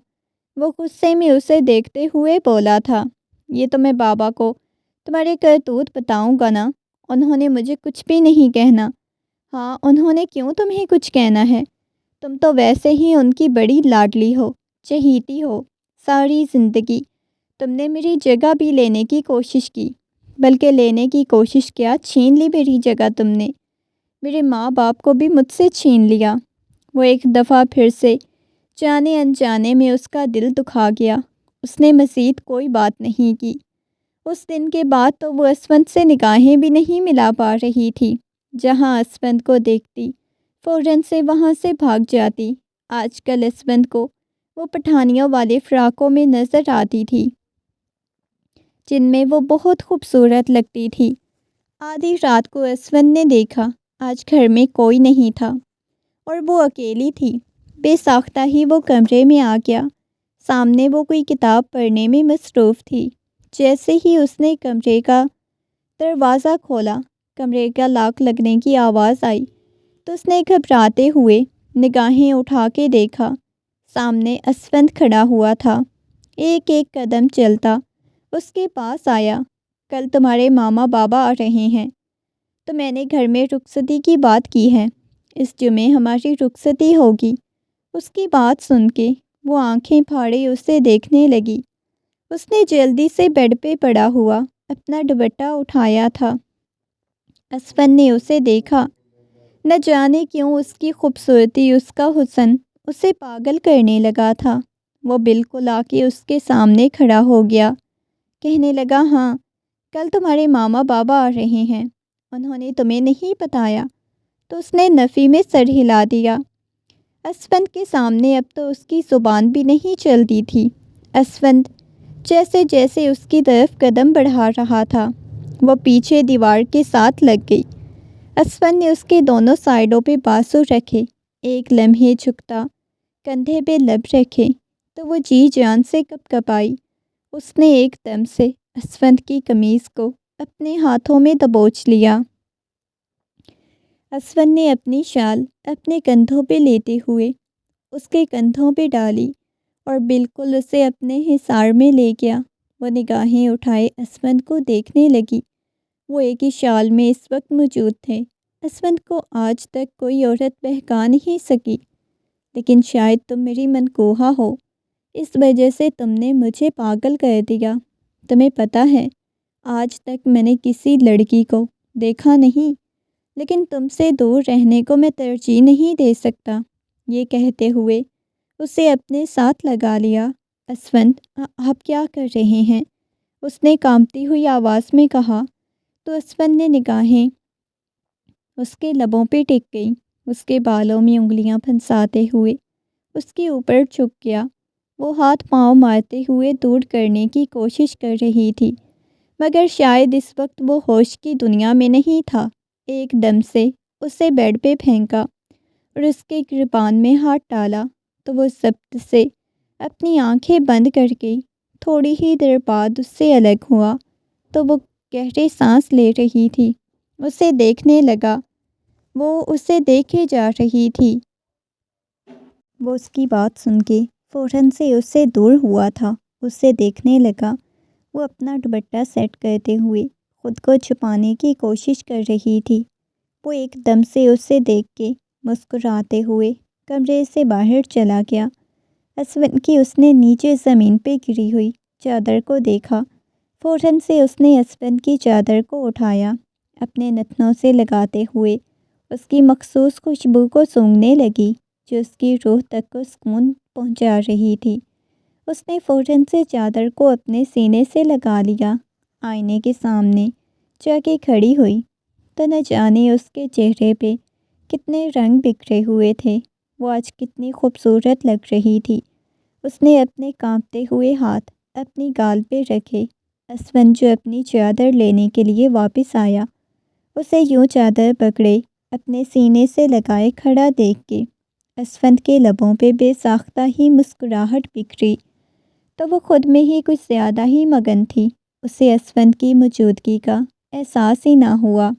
وہ غصے میں اسے دیکھتے ہوئے بولا تھا۔ یہ تو میں بابا کو تمہارے کرتوت بتاؤں گا نا، انہوں نے مجھے کچھ بھی نہیں کہنا۔ ہاں، انہوں نے کیوں تمہیں کچھ کہنا ہے؟ تم تو ویسے ہی ان کی بڑی لاڈلی ہو، چہیتی ہو۔ ساری زندگی تم نے میری جگہ بھی لینے کی کوشش کی، بلکہ لینے کی کوشش کیا، چھین لی میری جگہ تم نے۔ میرے ماں باپ کو بھی مجھ سے چھین لیا۔ وہ ایک دفعہ پھر سے جانے انجانے میں اس کا دل دکھا گیا۔ اس نے مزید کوئی بات نہیں کی۔ اس دن کے بعد تو وہ اسفند سے نگاہیں بھی نہیں ملا پا رہی تھی۔ جہاں اسفند کو دیکھتی فوراً سے وہاں سے بھاگ جاتی۔ آج کل اسفند کو وہ پٹھانیوں والے فراقوں میں نظر آتی تھی جن میں وہ بہت خوبصورت لگتی تھی۔ آدھی رات کو اسفند نے دیکھا آج گھر میں کوئی نہیں تھا اور وہ اکیلی تھی۔ بے ساختہ ہی وہ کمرے میں آ گیا۔ سامنے وہ کوئی کتاب پڑھنے میں مصروف تھی۔ جیسے ہی اس نے کمرے کا دروازہ کھولا، کمرے کا لاک لگنے کی آواز آئی تو اس نے گھبراتے ہوئے نگاہیں اٹھا کے دیکھا۔ سامنے اسفند کھڑا ہوا تھا۔ ایک ایک قدم چلتا اس کے پاس آیا۔ کل تمہارے ماما بابا آ رہے ہیں تو میں نے گھر میں رخصتی کی بات کی ہے۔ اس جمعے ہماری رخصتی ہوگی۔ اس کی بات سن کے وہ آنکھیں پھاڑے اسے دیکھنے لگی۔ اس نے جلدی سے بیڈ پہ پڑا ہوا اپنا دوپٹہ اٹھایا تھا۔ اسفند نے اسے دیکھا۔ نہ جانے کیوں اس کی خوبصورتی، اس کا حسن اسے پاگل کرنے لگا تھا۔ وہ بالکل آ کے اس کے سامنے کھڑا ہو گیا۔ کہنے لگا، ہاں، کل تمہارے ماما بابا آ رہے ہیں، انہوں نے تمہیں نہیں بتایا؟ تو اس نے نفی میں سر ہلا دیا۔ اسفند کے سامنے اب تو اس کی زبان بھی نہیں چلتی تھی۔ اسفند جیسے جیسے اس کی طرف قدم بڑھا رہا تھا، وہ پیچھے دیوار کے ساتھ لگ گئی۔ اسفند نے اس کے دونوں سائڈوں پہ بازو رکھے، ایک لمحے جھکتا، کندھے پہ لب رکھے تو وہ جی جان سے کپ کپائی۔ اس نے ایک دم سے اسفند کی قمیض کو اپنے ہاتھوں میں دبوچ لیا۔ اسفند نے اپنی شال اپنے کندھوں پہ لیتے ہوئے اس کے کندھوں پہ ڈالی اور بالکل اسے اپنے حصار میں لے گیا۔ وہ نگاہیں اٹھائے اسفند کو دیکھنے لگی۔ وہ ایک ہی شال میں اس وقت موجود تھے۔ اسفند کو آج تک کوئی عورت بہکا نہیں سکی، لیکن شاید تم میری منکوہا ہو، اس وجہ سے تم نے مجھے پاگل کر دیا۔ تمہیں پتہ ہے آج تک میں نے کسی لڑکی کو دیکھا نہیں، لیکن تم سے دور رہنے کو میں ترجیح نہیں دے سکتا۔ یہ کہتے ہوئے اسے اپنے ساتھ لگا لیا۔ اسفند، آپ کیا کر رہے ہیں؟ اس نے کانپتی ہوئی آواز میں کہا تو اسفند نے نگاہیں اس کے لبوں پہ ٹک گئی۔ اس کے بالوں میں انگلیاں پھنساتے ہوئے اس کے اوپر جھک گیا۔ وہ ہاتھ پاؤں مارتے ہوئے دور کرنے کی کوشش کر رہی تھی، مگر شاید اس وقت وہ ہوش کی دنیا میں نہیں تھا۔ ایک دم سے اسے بیڈ پہ پھینکا اور اس کے گریبان میں ہاتھ ڈالا تو وہ ضبط سے اپنی آنکھیں بند کر کے تھوڑی ہی دیر بعد اس سے الگ ہوا تو وہ گہرے سانس لے رہی تھی۔ اسے دیکھنے لگا وہ اسے دیکھے جا رہی تھی۔ وہ اس کی بات سن کے فوراً سے اس سے دور ہوا تھا، اسے دیکھنے لگا۔ وہ اپنا دوپٹہ سیٹ کرتے ہوئے خود کو چھپانے کی کوشش کر رہی تھی۔ وہ ایک دم سے اسے دیکھ کے مسکراتے ہوئے کمرے سے باہر چلا گیا۔ اسون کی اس نے نیچے زمین پہ گری ہوئی چادر کو دیکھا۔ فوراً سے اس نے اسون کی چادر کو اٹھایا، اپنے نتنوں سے لگاتے ہوئے اس کی مخصوص خوشبو کو سونگھنے لگی جو اس کی روح تک کو سکون پہنچا رہی تھی۔ اس نے فوراً سے چادر کو اپنے سینے سے لگا لیا، آئینے کے سامنے جا کے کھڑی ہوئی تو نہ جانے اس کے چہرے پہ کتنے رنگ بکھرے ہوئے تھے، وہ آج کتنی خوبصورت لگ رہی تھی۔ اس نے اپنے کانپتے ہوئے ہاتھ اپنی گال پہ رکھے۔ اسون جو اپنی چادر لینے کے لیے واپس آیا، اسے یوں چادر پکڑے اپنے سینے سے لگائے کھڑا دیکھ کے اسون کے لبوں پہ بے ساختہ ہی مسکراہٹ بکھری، تو وہ خود میں ہی کچھ زیادہ ہی مگن تھی۔ اسے اسون کی موجودگی کا احساس ہی نہ ہوا۔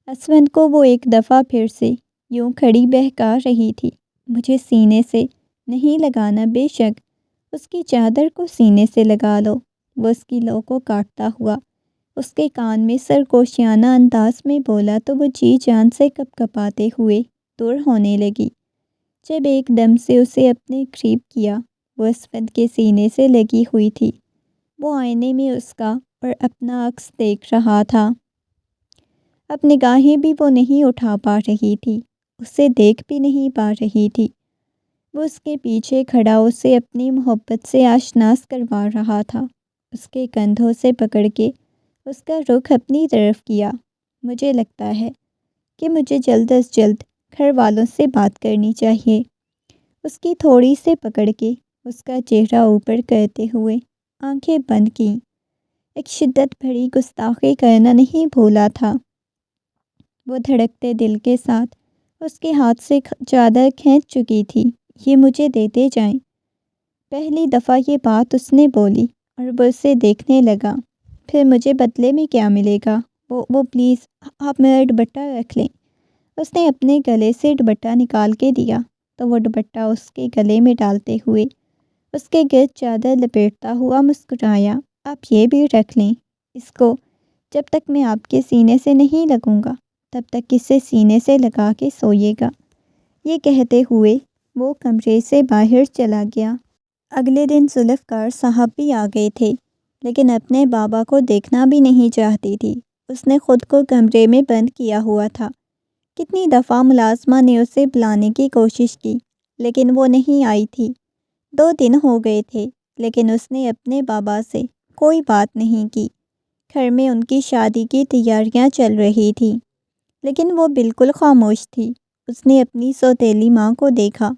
اسون کو وہ ایک دفعہ پھر سے یوں کھڑی بہکا رہی تھی۔ مجھے سینے سے نہیں لگانا، بے شک اس کی چادر کو سینے سے لگا لو۔ وہ اس کی لو کو کاٹتا ہوا اس کے کان میں سرگوشیانہ انداز میں بولا تو وہ جی جان سے کپ کپاتے ہوئے دور ہونے لگی۔ جب ایک دم سے اسے اپنے قریب کیا، وہ اسون کے سینے سے لگی ہوئی تھی۔ وہ آئینے میں اس کا اور اپنا عکس دیکھ رہا تھا۔ اب نگاہیں بھی وہ نہیں اٹھا پا رہی تھی، اسے دیکھ بھی نہیں پا رہی تھی۔ وہ اس کے پیچھے کھڑا اسے اپنی محبت سے آشناس کروا رہا تھا، اس کے کندھوں سے پکڑ کے اس کا رخ اپنی طرف کیا۔ مجھے لگتا ہے کہ مجھے جلد از جلد گھر والوں سے بات کرنی چاہیے۔ اس کی تھوڑی سے پکڑ کے اس کا چہرہ اوپر کرتے ہوئے آنکھیں بند کیں۔ ایک شدت بھری گستاخی کرنا نہیں بھولا تھا۔ وہ دھڑکتے دل کے ساتھ اس کے ہاتھ سے چادر کھینچ چکی تھی۔ یہ مجھے دیتے جائیں۔ پہلی دفعہ یہ بات اس نے بولی اور وہ اسے دیکھنے لگا۔ پھر مجھے بدلے میں کیا ملے گا؟ وہ پلیز آپ میرا دوپٹہ رکھ لیں۔ اس نے اپنے گلے سے دوپٹہ نکال کے دیا تو وہ دوپٹہ اس کے گلے میں ڈالتے ہوئے اس کے گرد چادر لپیٹتا ہوا مسکرایا۔ آپ یہ بھی رکھ لیں، اس کو جب تک میں آپ کے سینے سے نہیں لگوں گا تب تک اسے سینے سے لگا کے سوئیے گا۔ یہ کہتے ہوئے وہ کمرے سے باہر چلا گیا۔ اگلے دن ذوالفقار صاحب بھی آ گئے تھے، لیکن اپنے بابا کو دیکھنا بھی نہیں چاہتی تھی۔ اس نے خود کو کمرے میں بند کیا ہوا تھا۔ کتنی دفعہ ملازمہ نے اسے بلانے کی کوشش کی، لیکن وہ نہیں آئی تھی۔ 2 دن ہو گئے تھے، لیکن اس نے اپنے بابا سے کوئی بات نہیں کی۔ گھر میں ان کی شادی کی تیاریاں چل رہی تھیں، لیکن وہ بالکل خاموش تھی۔ اس نے اپنی سوتیلی ماں کو دیکھا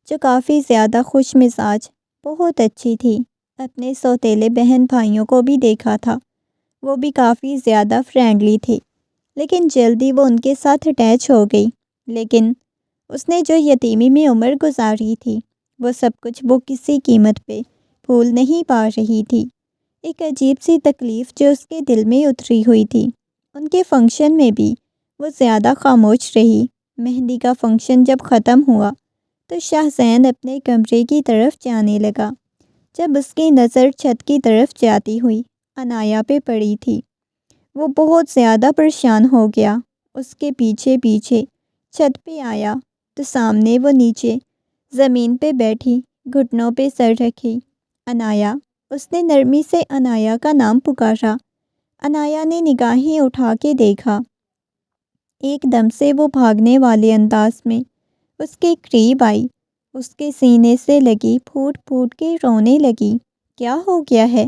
جو کافی زیادہ خوش مزاج، بہت اچھی تھی۔ اپنے سوتیلے بہن بھائیوں کو بھی دیکھا تھا، وہ بھی کافی زیادہ فرینڈلی تھے، لیکن جلدی وہ ان کے ساتھ اٹیچ ہو گئی۔ لیکن اس نے جو یتیمی میں عمر گزاری تھی، وہ سب کچھ وہ کسی قیمت پہ بھول نہیں پا رہی تھی۔ ایک عجیب سی تکلیف جو اس کے دل میں اتری ہوئی تھی۔ ان کے فنکشن میں بھی وہ زیادہ خاموش رہی۔ مہندی کا فنکشن جب ختم ہوا تو شاہ زین اپنے کمرے کی طرف جانے لگا۔ جب اس کی نظر چھت کی طرف جاتی ہوئی عنایا پہ پڑی تھی، وہ بہت زیادہ پریشان ہو گیا۔ اس کے پیچھے پیچھے چھت پہ آیا تو سامنے وہ نیچے زمین پہ بیٹھی، گھٹنوں پہ سر رکھی۔ عنایا، اس نے نرمی سے عنایا کا نام پکارا۔ عنایا نے نگاہیں اٹھا کے دیکھا۔ ایک دم سے وہ بھاگنے والے انداز میں اس کے قریب آئی، اس کے سینے سے لگی، پھوٹ پھوٹ کے رونے لگی۔ کیا ہو گیا ہے؟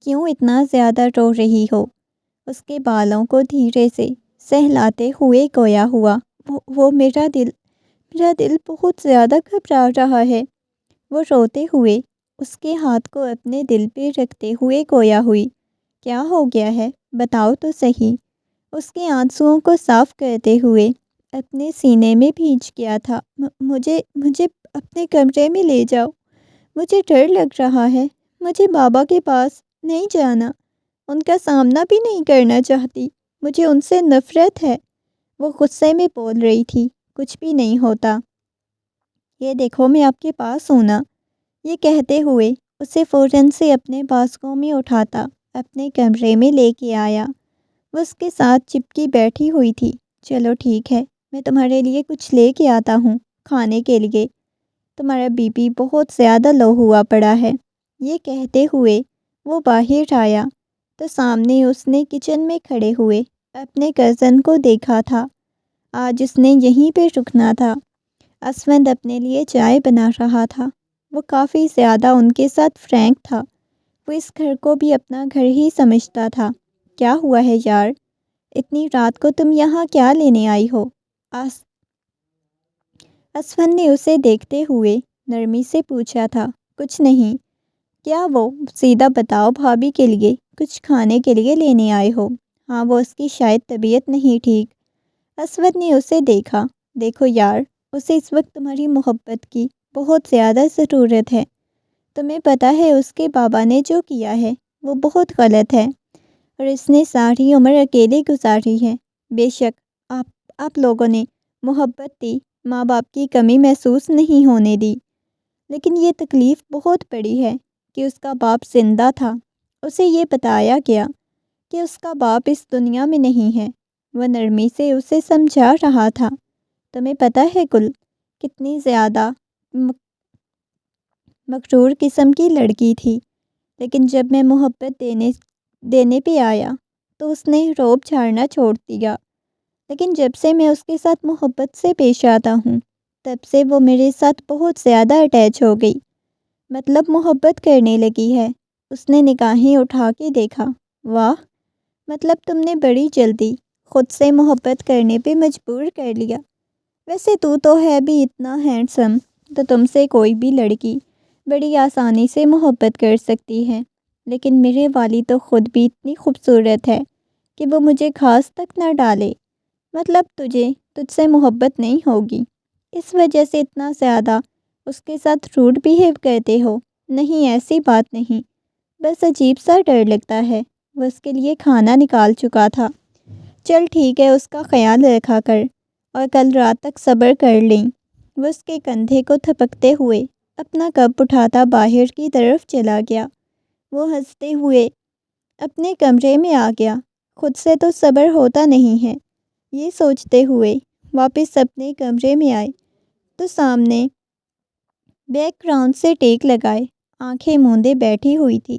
کیوں اتنا زیادہ رو رہی ہو؟ اس کے بالوں کو دھیرے سے سہلاتے ہوئے گویا ہوا، وہ میرا دل بہت زیادہ گھبرا رہا ہے۔ وہ روتے ہوئے اس کے ہاتھ کو اپنے دل پہ رکھتے ہوئے گویا ہوئی۔ کیا ہو گیا ہے؟ بتاؤ تو صحیح۔ اس کے آنسوؤں کو صاف کرتے ہوئے اپنے سینے میں بھیج گیا تھا۔ مجھے اپنے کمرے میں لے جاؤ، مجھے ڈر لگ رہا ہے، مجھے بابا کے پاس نہیں جانا، ان کا سامنا بھی نہیں کرنا چاہتی، مجھے ان سے نفرت ہے۔ وہ غصے میں بول رہی تھی، کچھ بھی نہیں ہوتا، یہ دیکھو میں آپ کے پاس ہوں نا۔ یہ کہتے ہوئے اسے فوراً سے اپنے بازوؤں میں اٹھاتا اپنے کمرے میں لے کے آیا۔ وہ اس کے ساتھ چپکی بیٹھی ہوئی تھی۔ چلو ٹھیک ہے، میں تمہارے لیے کچھ لے کے آتا ہوں کھانے کے لیے، تمہارا بی پی بہت زیادہ لو ہوا پڑا ہے۔ یہ کہتے ہوئے وہ باہر آیا تو سامنے اس نے کچن میں کھڑے ہوئے اپنے کزن کو دیکھا تھا۔ آج اس نے یہیں پہ رکنا تھا۔ اسفند اپنے لیے چائے بنا رہا تھا۔ وہ کافی زیادہ ان کے ساتھ فرینک تھا۔ وہ اس گھر کو بھی اپنا گھر ہی سمجھتا تھا۔ کیا ہوا ہے یار؟ اتنی رات کو تم یہاں کیا لینے آئی ہو؟ اسفند نے اسے دیکھتے ہوئے نرمی سے پوچھا تھا۔ کچھ نہیں۔ کیا وہ سیدھا بتاؤ، بھابھی کے لیے کچھ کھانے کے لیے لینے آئے ہو؟ ہاں، وہ اس کی شاید طبیعت نہیں ٹھیک۔ اسود نے اسے دیکھا۔ دیکھو یار، اسے اس وقت تمہاری محبت کی بہت زیادہ ضرورت ہے۔ تمہیں پتہ ہے اس کے بابا نے جو کیا ہے وہ بہت غلط ہے، اور اس نے ساری عمر اکیلے گزاری ہے۔ بے شک آپ لوگوں نے محبت دی، ماں باپ کی کمی محسوس نہیں ہونے دی، لیکن یہ تکلیف بہت بڑی ہے کہ اس کا باپ زندہ تھا۔ اسے یہ بتایا گیا کہ اس کا باپ اس دنیا میں نہیں ہے۔ وہ نرمی سے اسے سمجھا رہا تھا۔ تمہیں پتہ ہے گل کتنی زیادہ مغرور قسم کی لڑکی تھی، لیکن جب میں محبت دینے پہ آیا تو اس نے روب جھاڑنا چھوڑ دیا۔ لیکن جب سے میں اس کے ساتھ محبت سے پیش آتا ہوں تب سے وہ میرے ساتھ بہت زیادہ اٹیچ ہو گئی، مطلب محبت کرنے لگی ہے۔ اس نے نگاہیں اٹھا کے دیکھا۔ واہ، مطلب تم نے بڑی جلدی خود سے محبت کرنے پہ مجبور کر لیا۔ ویسے تو ہے بھی اتنا ہینڈسم، تو تم سے کوئی بھی لڑکی بڑی آسانی سے محبت کر سکتی ہے، لیکن میرے والی تو خود بھی اتنی خوبصورت ہے کہ وہ مجھے گھاس تک نہ ڈالے۔ مطلب تجھ سے محبت نہیں ہوگی، اس وجہ سے اتنا زیادہ اس کے ساتھ روڈ بیہیو کرتے ہو۔ نہیں، ایسی بات نہیں، بس عجیب سا ڈر لگتا ہے۔ وہ اس کے لیے کھانا نکال چکا تھا۔ چل ٹھیک ہے، اس کا خیال رکھا کر اور کل رات تک صبر کر لیں۔ وہ اس کے کندھے کو تھپکتے ہوئے اپنا کپ اٹھاتا باہر کی طرف چلا گیا۔ وہ ہنستے ہوئے اپنے کمرے میں آ گیا۔ خود سے تو صبر ہوتا نہیں ہے، یہ سوچتے ہوئے واپس اپنے کمرے میں آئے تو سامنے بیک گراؤنڈ سے ٹیک لگائے آنکھیں موندے بیٹھی ہوئی تھی۔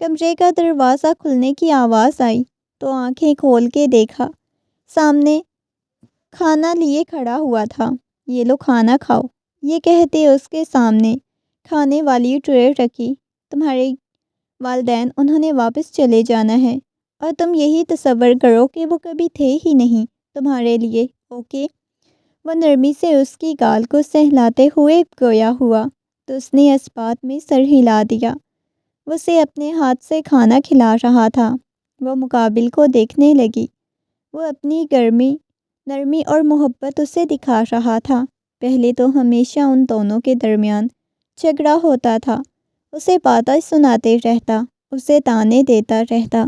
کمرے کا دروازہ کھلنے کی آواز آئی تو آنکھیں کھول کے دیکھا، سامنے کھانا لیے کھڑا ہوا تھا۔ یہ لو کھانا کھاؤ، یہ کہتے اس کے سامنے کھانے والی ٹرے رکھی۔ تمہارے والدین انہوں نے واپس چلے جانا ہے، اور تم یہی تصور کرو کہ وہ کبھی تھے ہی نہیں تمہارے لیے، اوکے؟ وہ نرمی سے اس کی گال کو سہلاتے ہوئے گویا ہوا تو اس نے اس بات میں سر ہلا دیا۔ وہ اسے اپنے ہاتھ سے کھانا کھلا رہا تھا۔ وہ مقابل کو دیکھنے لگی۔ وہ اپنی نرمی اور محبت اسے دکھا رہا تھا۔ پہلے تو ہمیشہ ان دونوں کے درمیان جھگڑا ہوتا تھا، اسے باتیں سناتے رہتا، اسے تانے دیتا رہتا،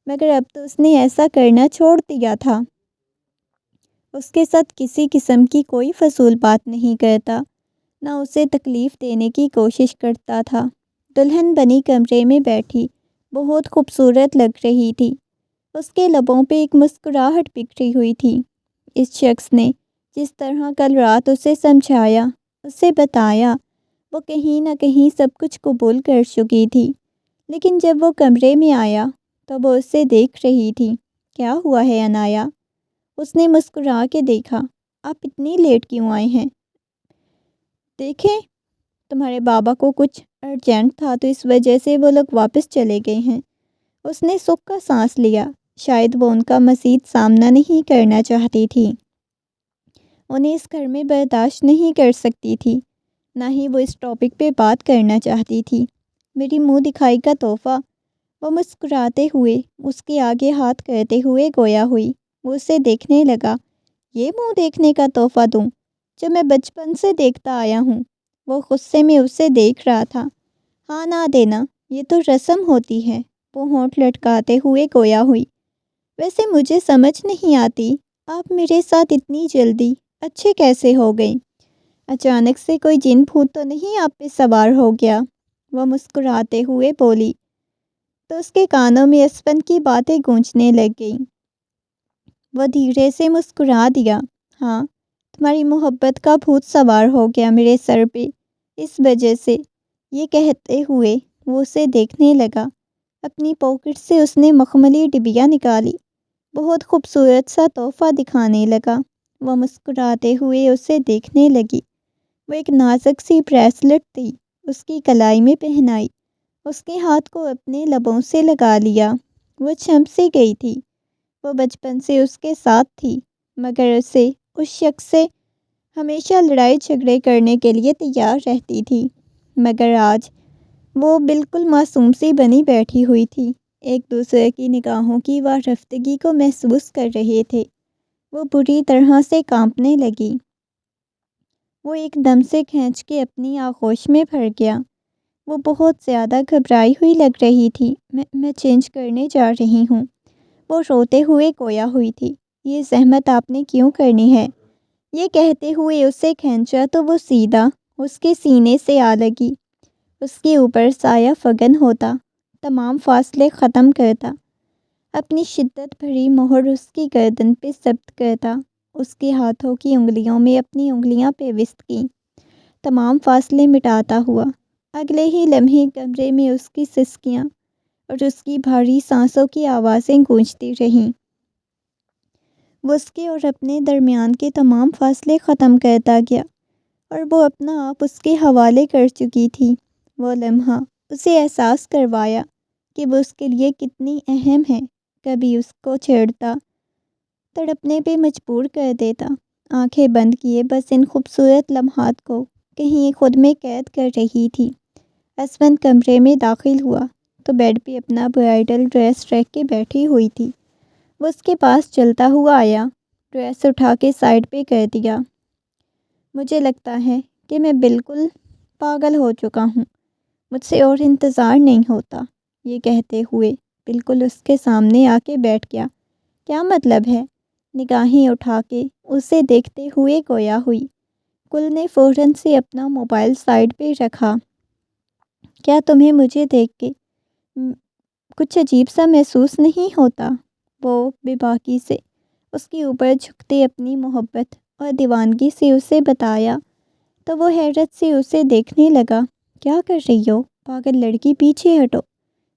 مگر اب تو اس نے ایسا کرنا چھوڑ دیا تھا۔ اس کے ساتھ کسی قسم کی کوئی فضول بات نہیں کرتا، نہ اسے تکلیف دینے کی کوشش کرتا تھا۔ دلہن بنی کمرے میں بیٹھی بہت خوبصورت لگ رہی تھی۔ اس کے لبوں پہ ایک مسکراہٹ بکھری ہوئی تھی۔ اس شخص نے جس طرح کل رات اسے سمجھایا، اسے بتایا، وہ کہیں نہ کہیں سب کچھ قبول کر چکی تھی، لیکن جب وہ کمرے میں آیا تو وہ اسے دیکھ رہی تھی۔ کیا ہوا ہے انایا؟ اس نے مسکرا کے دیکھا۔ آپ اتنی لیٹ کیوں آئے ہیں؟ دیکھیں، تمہارے بابا کو کچھ ارجنٹ تھا تو اس وجہ سے وہ لوگ واپس چلے گئے ہیں۔ اس نے سکھ کا سانس لیا۔ شاید وہ ان کا مزید سامنا نہیں کرنا چاہتی تھی، انہیں اس گھر میں برداشت نہیں کر سکتی تھی، نہ ہی وہ اس ٹاپک پہ بات کرنا چاہتی تھی۔ میری منہ دکھائی کا تحفہ، وہ مسکراتے ہوئے اس کے آگے ہاتھ کرتے ہوئے گویا ہوئی۔ وہ اسے دیکھنے لگا۔ یہ منہ دیکھنے کا تحفہ دوں جو میں بچپن سے دیکھتا آیا ہوں؟ وہ غصے میں اسے دیکھ رہا تھا۔ ہاں، نہ دینا، یہ تو رسم ہوتی ہے، وہ ہونٹ لٹکاتے ہوئے گویا ہوئی۔ ویسے مجھے سمجھ نہیں آتی آپ میرے ساتھ اتنی جلدی اچھے کیسے ہو گئیں؟ اچانک سے کوئی جن بھوت تو نہیں آپ پہ سوار ہو گیا؟ وہ مسکراتے ہوئے بولی تو اس کے کانوں میں اسپن کی باتیں گونجنے لگ گئیں۔ وہ دھیرے سے مسکرا دیا۔ ہاں، تمہاری محبت کا بھوت سوار ہو گیا میرے سر پہ، اس وجہ سے۔ یہ کہتے ہوئے وہ اسے دیکھنے لگا۔ اپنی پاکٹ سے اس نے مخملی ڈبیا نکالی، بہت خوبصورت سا تحفہ دکھانے لگا۔ وہ مسکراتے ہوئے اسے دیکھنے لگی۔ وہ ایک نازک سی بریسلٹ تھی، اس کی کلائی میں پہنائی۔ اس کے ہاتھ کو اپنے لبوں سے لگا لیا۔ وہ چمک سی گئی تھی۔ وہ بچپن سے اس کے ساتھ تھی، مگر اسے اس شخص سے ہمیشہ لڑائی جھگڑے کرنے کے لیے تیار رہتی تھی، مگر آج وہ بالکل معصوم سی بنی بیٹھی ہوئی تھی۔ ایک دوسرے کی نگاہوں کی وارفتگی کو محسوس کر رہے تھے۔ وہ بری طرح سے کانپنے لگی۔ وہ ایک دم سے کھینچ کے اپنی آغوش میں بھر گیا۔ وہ بہت زیادہ گھبرائی ہوئی لگ رہی تھی۔ میں چینج کرنے جا رہی ہوں، وہ روتے ہوئے گویا ہوئی تھی۔ یہ زحمت آپ نے کیوں کرنی ہے؟ یہ کہتے ہوئے اسے کھینچا تو وہ سیدھا اس کے سینے سے آ لگی۔ اس کے اوپر سایہ فگن ہوتا، تمام فاصلے ختم کرتا، اپنی شدت بھری مہر اس کی گردن پہ ثبت کرتا۔ اس کے ہاتھوں کی انگلیوں میں اپنی انگلیاں پیوست کیں، تمام فاصلے مٹاتا ہوا۔ اگلے ہی لمحے کمرے میں اس کی سسکیاں اور اس کی بھاری سانسوں کی آوازیں گونجتی رہیں۔ وہ اس کے اور اپنے درمیان کے تمام فاصلے ختم کرتا گیا، اور وہ اپنا آپ اس کے حوالے کر چکی تھی۔ وہ لمحہ اسے احساس کروایا کہ وہ اس کے لیے کتنی اہم ہے۔ کبھی اس کو چھیڑتا، تڑپنے پہ مجبور کر دیتا۔ آنکھیں بند کیے بس ان خوبصورت لمحات کو کہیں خود میں قید کر رہی تھی۔ اسپن کمرے میں داخل ہوا تو بیڈ پہ اپنا برائڈل ڈریس رکھ کے بیٹھی ہوئی تھی۔ وہ اس کے پاس چلتا ہوا آیا، ڈریس اٹھا کے سائڈ پہ کر دیا۔ مجھے لگتا ہے کہ میں بالکل پاگل ہو چکا ہوں، مجھ سے اور انتظار نہیں ہوتا۔ یہ کہتے ہوئے بالکل اس کے سامنے آ کے بیٹھ گیا۔ کیا مطلب ہے؟ نگاہیں اٹھا کے اسے دیکھتے ہوئے گویا ہوئی۔ گل نے فوراً سے اپنا موبائل سائڈ پہ رکھا۔ کیا تمہیں مجھے دیکھ کے کچھ عجیب سا محسوس نہیں ہوتا؟ وہ بے باکی سے اس کے اوپر جھکتے اپنی محبت اور دیوانگی سے اسے بتایا تو وہ حیرت سے اسے دیکھنے لگا۔ کیا کر رہی ہو پاگل لڑکی، پیچھے ہٹو،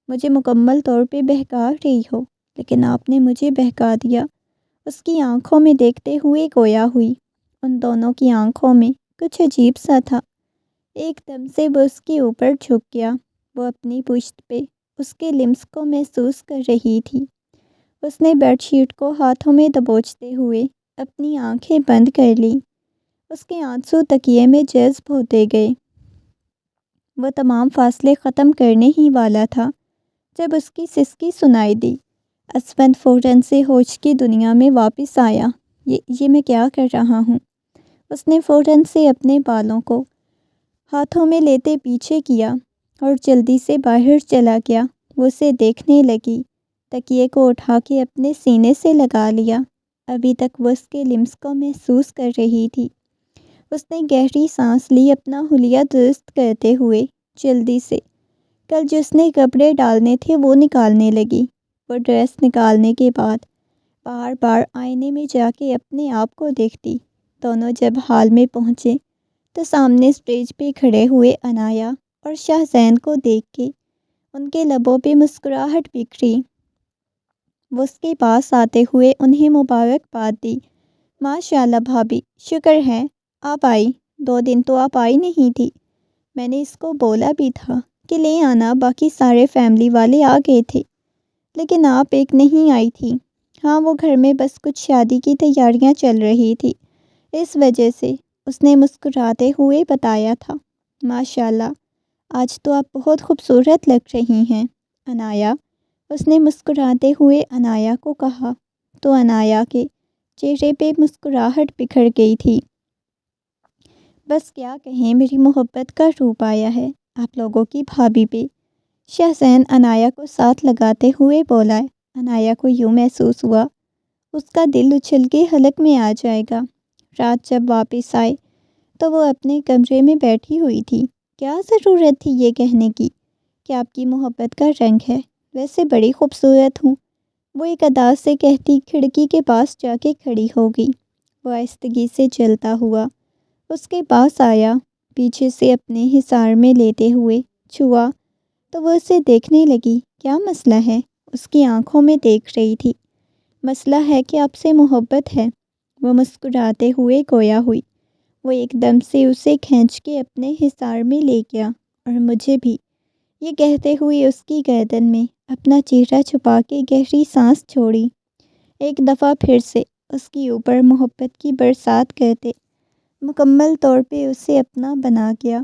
مجھے مکمل طور پہ بہکا رہی ہو۔ لیکن آپ نے مجھے بہکا دیا، اس کی آنکھوں میں دیکھتے ہوئے گویا ہوئی۔ ان دونوں کی آنکھوں میں کچھ عجیب سا تھا۔ ایک دم سے وہ اس کے اوپر جھک گیا۔ وہ اپنی پشت پہ اس کے لمس کو محسوس کر رہی تھی۔ اس نے بیڈ شیٹ کو ہاتھوں میں دبوچتے ہوئے اپنی آنکھیں بند کر لیں۔ اس کے آنسو تکیے میں جذب ہوتے گئے۔ وہ تمام فاصلے ختم کرنے ہی والا تھا جب اس کی سسکی سنائی دی۔ اسپن فوراً سے ہوش کی دنیا میں واپس آیا۔ یہ میں کیا کر رہا ہوں؟ اس نے فوراً سے اپنے بالوں کو ہاتھوں میں لیتے پیچھے کیا اور جلدی سے باہر چلا گیا۔ وہ اسے دیکھنے لگی، تکیے کو اٹھا کے اپنے سینے سے لگا لیا۔ ابھی تک وہ اس کے لمس کو محسوس کر رہی تھی۔ اس نے گہری سانس لی، اپنا حلیہ درست کرتے ہوئے جلدی سے کل جس نے کپڑے ڈالنے تھے وہ نکالنے لگی۔ وہ ڈریس نکالنے کے بعد بار بار آئینے میں جا کے اپنے آپ کو دیکھتی۔ دونوں جب ہال میں پہنچے تو سامنے اسٹیج پہ کھڑے ہوئے عنایا اور شاہ زین کو دیکھ کے ان کے لبوں پہ مسکراہٹ بکھری۔ وہ اس کے پاس آتے ہوئے انہیں مبارکباد دی۔ ماشاءاللہ بھابھی، شکر ہے آپ آئی، 2 دن تو آپ آئی نہیں تھی۔ میں نے اس کو بولا بھی تھا کہ لے آنا، باقی سارے فیملی والے آ گئے تھے، لیکن آپ ایک نہیں آئی تھی۔ ہاں، وہ گھر میں بس کچھ شادی کی تیاریاں چل رہی تھی، اس وجہ سے، اس نے مسکراتے ہوئے بتایا تھا۔ ماشاءاللہ، آج تو آپ بہت خوبصورت لگ رہی ہیں عنایا، اس نے مسکراتے ہوئے عنایا کو کہا تو عنایا کے چہرے پہ مسکراہٹ بکھر گئی تھی۔ بس کیا کہیں، میری محبت کا روپ آیا ہے آپ لوگوں کی بھابھی پہ، شاہ زین عنایا کو ساتھ لگاتے ہوئے بولا۔ عنایا کو یوں محسوس ہوا اس کا دل اچھل کے حلق میں آ جائے گا۔ رات جب واپس آئے تو وہ اپنے کمرے میں بیٹھی ہوئی تھی۔ کیا ضرورت تھی یہ کہنے کی کہ آپ کی محبت کا رنگ ہے، ویسے بڑی خوبصورت ہوں، وہ ایک ادا سے کہتی کھڑکی کے پاس جا کے کھڑی ہو گئی۔ وہ آہستگی سے چلتا ہوا اس کے پاس آیا، پیچھے سے اپنے حصار میں لیتے ہوئے چھوا تو وہ اسے دیکھنے لگی۔ کیا مسئلہ ہے؟ اس کی آنکھوں میں دیکھ رہی تھی۔ مسئلہ ہے کہ آپ سے محبت ہے، وہ مسکراتے ہوئے گویا ہوئی۔ وہ ایک دم سے اسے کھینچ کے اپنے حصار میں لے گیا، اور مجھے بھی، یہ کہتے ہوئے اس کی گردن میں اپنا چہرہ چھپا کے گہری سانس چھوڑی۔ ایک دفعہ پھر سے اس کے اوپر محبت کی برسات کرتے مکمل طور پہ اسے اپنا بنا گیا۔